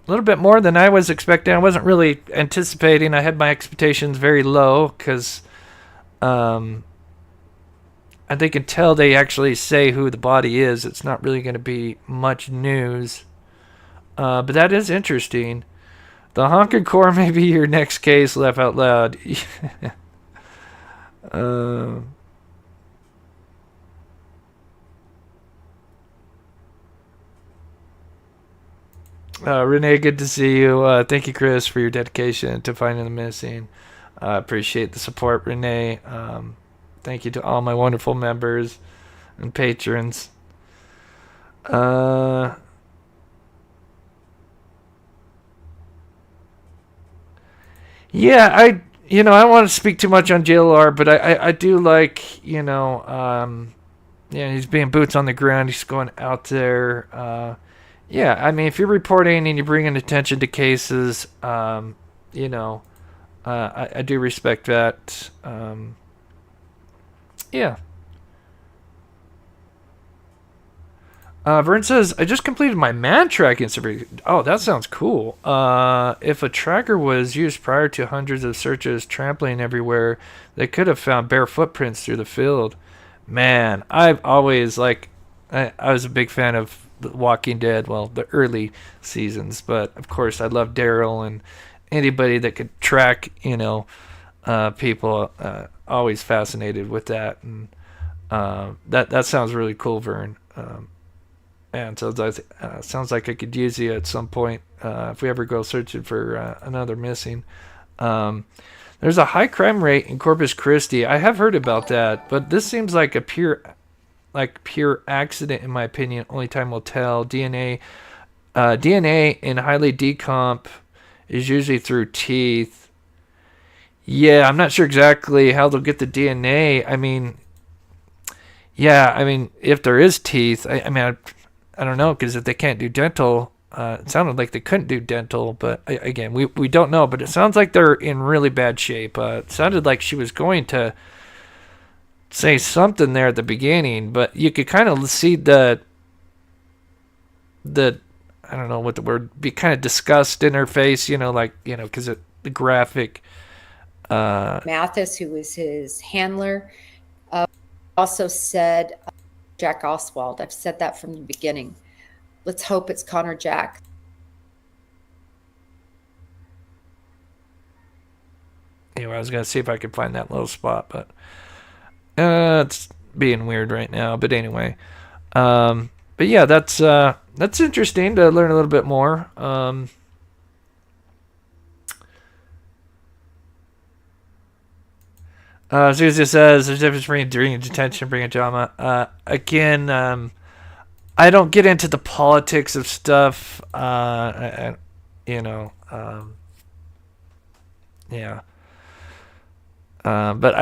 little bit more than I was expecting. I wasn't really anticipating. I had my expectations very low because I think until they actually say who the body is, it's not really going to be much news. But that is interesting. The honking core may be your next case, laugh out loud. Renee, good to see you. Thank you, Chris, for your dedication to finding the missing. I appreciate the support, Renee. Thank you to all my wonderful members and patrons. Yeah, I don't want to speak too much on JLR, but I do like, he's being boots on the ground. He's going out there. Yeah, I mean, if you're reporting and you're bringing attention to cases, I do respect that. Yeah. Vern says, I just completed my man tracking survey. Oh, that sounds cool. If a tracker was used prior to hundreds of searches trampling everywhere, they could have found bare footprints through the field. Man, I've always, I was a big fan of The Walking Dead, well, the early seasons, but of course I love Daryl and anybody that could track, people, always fascinated with that. And that sounds really cool, Vern. And so sounds like I could use you at some point if we ever go searching for another missing. There's a high crime rate in Corpus Christi. I have heard about that, but this seems like a pure accident, in my opinion. Only time will tell. DNA in highly decomp is usually through teeth. Yeah, I'm not sure exactly how they'll get the DNA. I mean, if there is teeth, I don't know, because if they can't do dental, it sounded like they couldn't do dental, but again, we don't know, but it sounds like they're in really bad shape. It sounded like she was going to say something there at the beginning, but you could kind of see the I don't know what the word be, kind of disgust in her face, because the graphic. Mathis, who was his handler, also said Jack Oswald. I've said that from the beginning. Let's hope it's Connor Jack. Anyway, I was going to see if I could find that little spot, but it's being weird right now. But anyway, but yeah, that's interesting to learn a little bit more. Susie says there's a difference between during detention and bringing drama. Again, I don't get into the politics of stuff. Yeah. But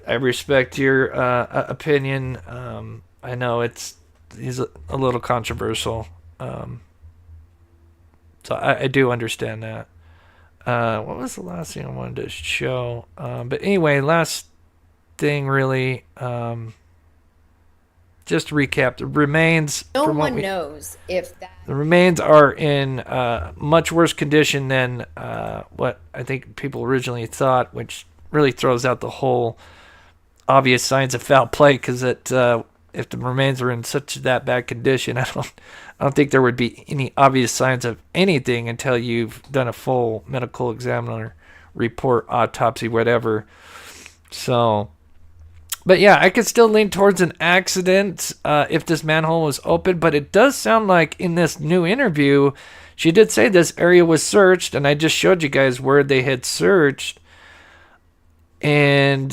I respect your opinion. I know he's a little controversial. So I do understand that. What was the last thing I wanted to show? But anyway, last thing really, just to recap, the remains. No one knows if that. The remains are in much worse condition than what I think people originally thought, which really throws out the whole obvious signs of foul play. Because if the remains were in such that bad condition, I don't think there would be any obvious signs of anything until you've done a full medical examiner report, autopsy, whatever. So, but yeah, I could still lean towards an accident if this manhole was open. But it does sound like in this new interview, she did say this area was searched, and I just showed you guys where they had searched. And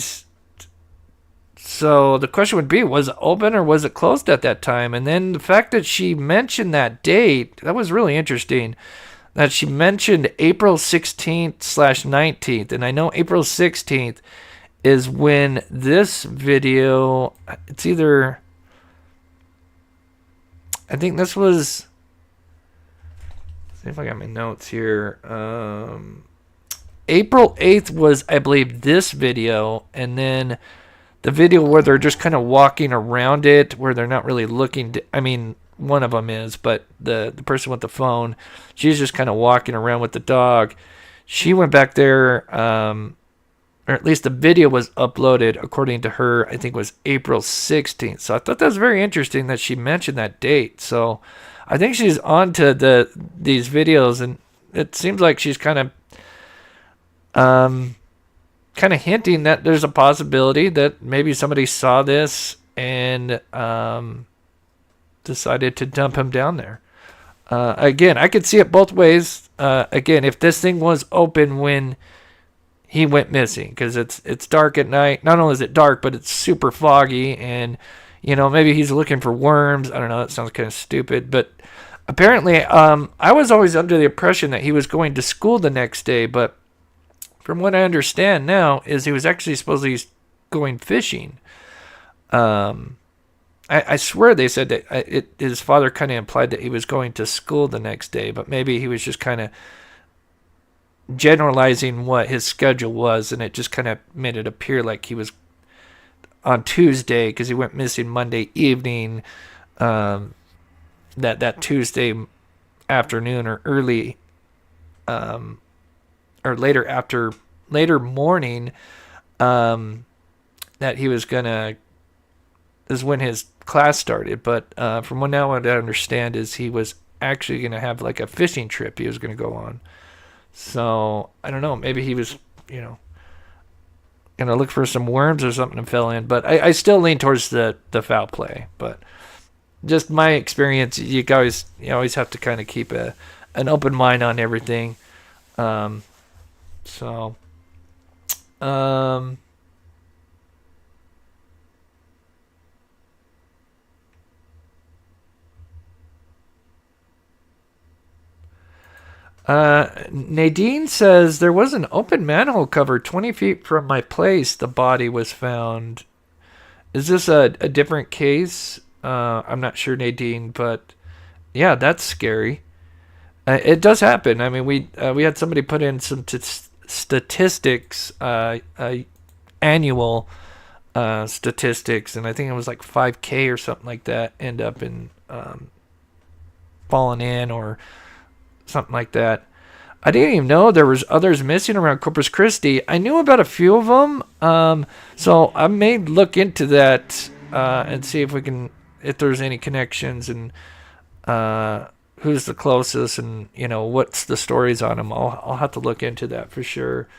so So the question would be, was it open or was it closed at that time? And then the fact that she mentioned that date, that was really interesting. That she mentioned April 16th/19th. And I know April 16th is when this video, it's either, I think this was, see if I got my notes here. April 8th was, I believe, this video, and then the video where they're just kind of walking around it, where they're not really looking. I mean, one of them is, but the person with the phone, she's just kind of walking around with the dog. She went back there, or at least the video was uploaded, according to her, I think it was April 16th. So I thought that was very interesting that she mentioned that date. So I think she's on to these videos, and it seems like she's kind of hinting that there's a possibility that maybe somebody saw this and decided to dump him down there. Again, I could see it both ways. Again, if this thing was open when he went missing, because it's dark at night. Not only is it dark, but it's super foggy, and maybe he's looking for worms. I don't know. That sounds kind of stupid, but apparently, I was always under the impression that he was going to school the next day, but from what I understand now, is he was actually supposedly going fishing. I swear they said that his father kind of implied that he was going to school the next day, but maybe he was just kind of generalizing what his schedule was, and it just kind of made it appear like he was on Tuesday, because he went missing Monday evening, that Tuesday afternoon or early, or later morning, that he was gonna, is when his class started. But from what I understand is he was actually gonna have like a fishing trip he was gonna go on. So I don't know, maybe he was gonna look for some worms or something and fell in. But I still lean towards the foul play. But just my experience, you always have to kind of keep an open mind on everything. Nadine says there was an open manhole cover 20 feet from my place. The body was found. Is this a different case? I'm not sure, Nadine, but yeah, that's scary. It does happen. I mean, we had somebody put in some statistics, annual statistics, and I think it was like 5K or something like that, end up in falling in or something like that. I didn't even know there was others missing around Corpus Christi. I knew about a few of them, so I may look into that and see if there's any connections and who's the closest and what's the stories on them. I'll have to look into that for sure.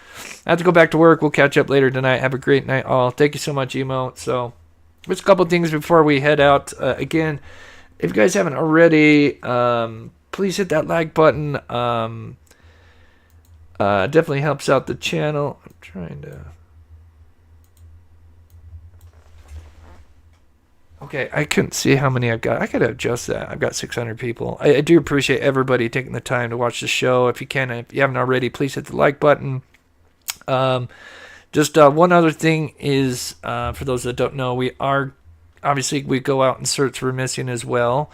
I have to go back to work. We'll catch up later tonight. Have a great night all. Thank you so much, Emo. So just a couple things before we head out. Again, if you guys haven't already, please hit that like button. Definitely helps out the channel. I'm trying to... Okay, I couldn't see how many I've got. I gotta adjust that. I've got 600 people. I do appreciate everybody taking the time to watch the show. If you can, if you haven't already, please hit the like button. Just one other thing is, for those that don't know, we go out and search for missing as well.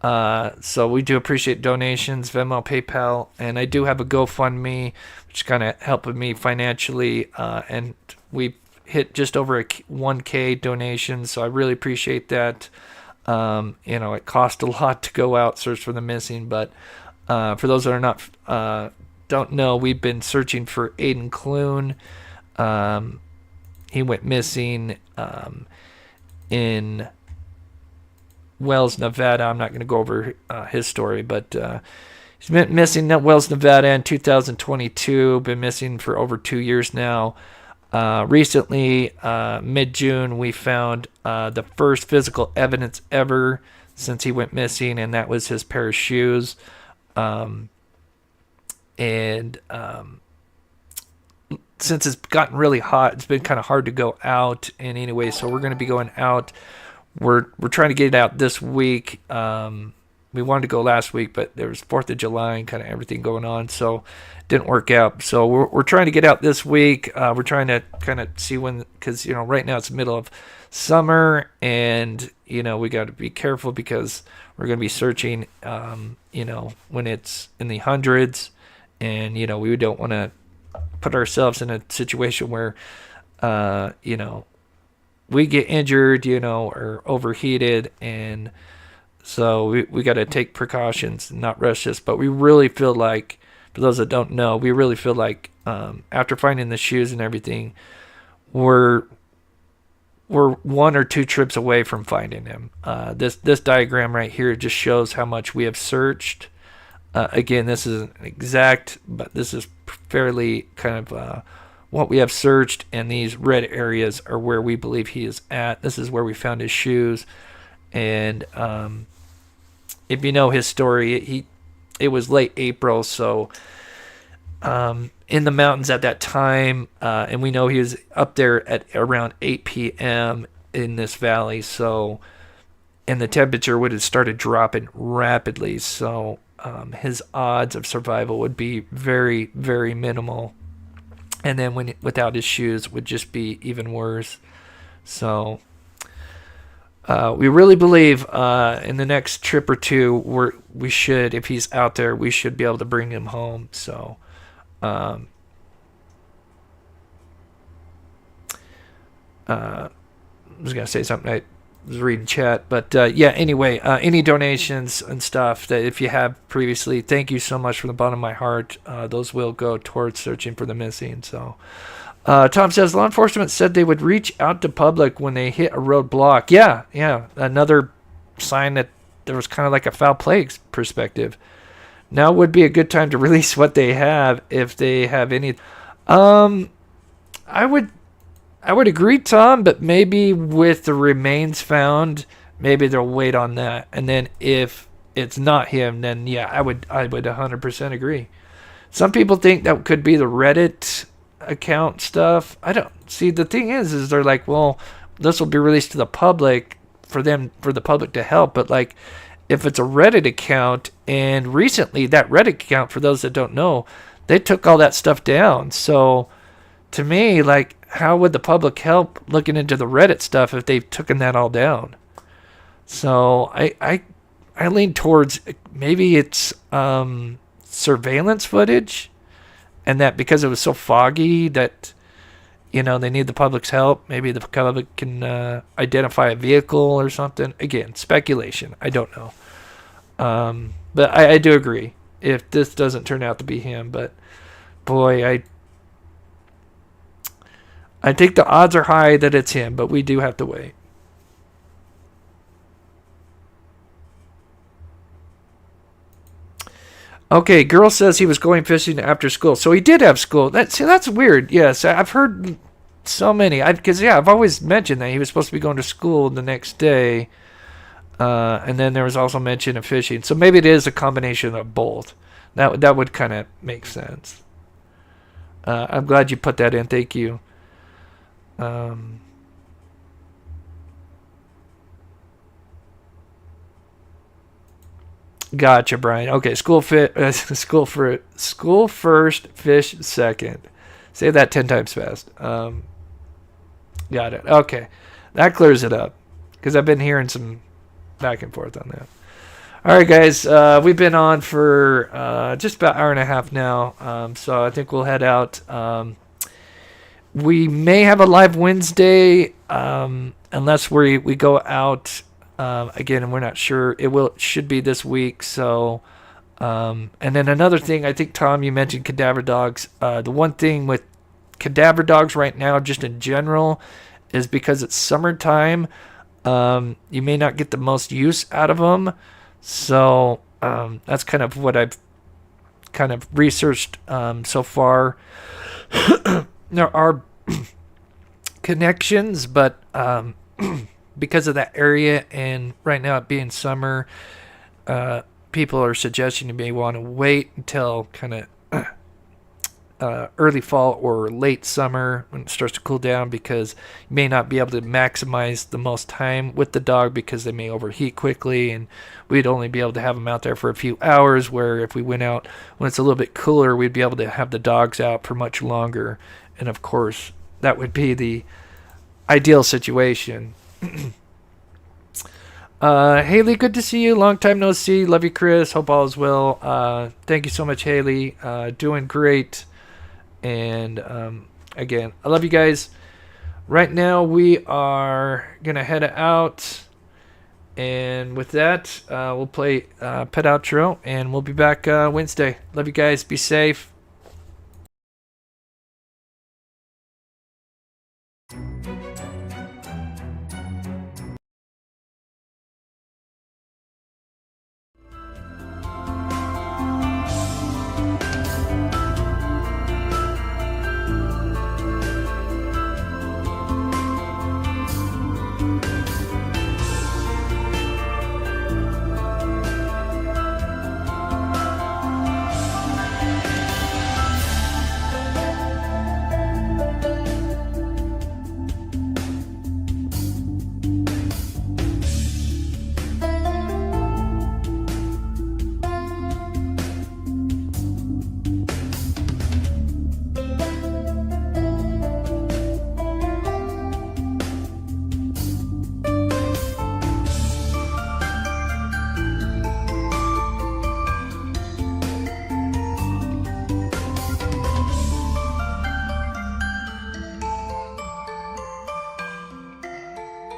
So we do appreciate donations, Venmo, PayPal, and I do have a GoFundMe, which is kind of helping me financially, and we've hit just over a 1K donation, so I really appreciate that. It cost a lot to go out search for the missing, but for those that are don't know, we've been searching for Aidan Clune. He went missing in Wells, Nevada. I'm not going to go over his story, but he's been missing at Wells, Nevada in 2022. Been missing for over 2 years now. Recently, mid-June, we found the first physical evidence ever since he went missing, and that was his pair of shoes. since it's gotten really hot, it's been kind of hard to go out. And anyway, so we're going to be going out. We're trying to get it out this week. We wanted to go last week, but there was 4th of July and kind of everything going on, so it didn't work out. So we're trying to get out this week. We're trying to kind of see when, because right now it's the middle of summer, and we got to be careful because we're going to be searching when it's in the hundreds, and we don't want to put ourselves in a situation where we get injured, or overheated, and so we got to take precautions and not rush this. But we really feel like, for those that don't know, we really feel like after finding the shoes and everything, we're 1 or 2 trips away from finding him. This diagram right here just shows how much we have searched. Again, this isn't exact, but this is fairly kind of what we have searched, and these red areas are where we believe he is at. This is where we found his shoes, and if you know his story, it was late April, so in the mountains at that time, and we know he was up there at around 8 p.m. in this valley, so, and the temperature would have started dropping rapidly, so his odds of survival would be very, very minimal. And then without his shoes would just be even worse. So we really believe in the next trip or two, we should, if he's out there, we should be able to bring him home. So I was going to say something. I was reading chat, but yeah, anyway, any donations and stuff that if you have previously, thank you so much from the bottom of my heart. Those will go towards searching for the missing. So Tom says law enforcement said they would reach out to public when they hit a roadblock. Yeah, another sign that there was kind of like a foul play perspective. Now would be a good time to release what they have, if they have any. I would agree, Tom, but maybe with the remains found, maybe they'll wait on that. And then if it's not him, then yeah, I would 100% agree. Some people think that could be the Reddit account stuff. I don't see. The thing is they're like, well, this will be released to the public for the public to help. But like, if it's a Reddit account, and recently that Reddit account, for those that don't know, they took all that stuff down. So to me, like, how would the public help looking into the Reddit stuff if they've taken that all down? So I lean towards maybe it's surveillance footage, and that because it was so foggy that they need the public's help. Maybe the public can identify a vehicle or something. Again, speculation. I don't know. But I do agree if this doesn't turn out to be him. But boy, I think the odds are high that it's him, but we do have to wait. Okay, girl says he was going fishing after school. So he did have school. That's weird. Yes, I've heard so many. I've always mentioned that he was supposed to be going to school the next day. And then there was also mention of fishing. So maybe it is a combination of both. That would kind of make sense. I'm glad you put that in. Thank you. Gotcha, Brian. Okay, school first, fish second. Say that 10 times fast. Got it. Okay, that clears it up because I've been hearing some back and forth on that. All right, guys, we've been on for just about an hour and a half now, so I think we'll head out. We may have a live Wednesday, unless we go out again, and we're not sure. It should be this week. So, and then another thing, I think Tom, you mentioned cadaver dogs. The one thing with cadaver dogs right now, just in general, is because it's summertime. You may not get the most use out of them. So that's kind of what I've kind of researched so far. There are connections, but because of that area and right now it being summer, people are suggesting you may want to wait until kind of early fall or late summer when it starts to cool down, because you may not be able to maximize the most time with the dog because they may overheat quickly, and we'd only be able to have them out there for a few hours, where if we went out when it's a little bit cooler, we'd be able to have the dogs out for much longer. And of course, that would be the ideal situation. Haley, good to see you. Long time no see. Love you, Chris. Hope all is well. Thank you so much, Haley. Doing great. And again, I love you guys. Right now, we are going to head out. And with that, we'll play pet outro. And we'll be back Wednesday. Love you guys. Be safe.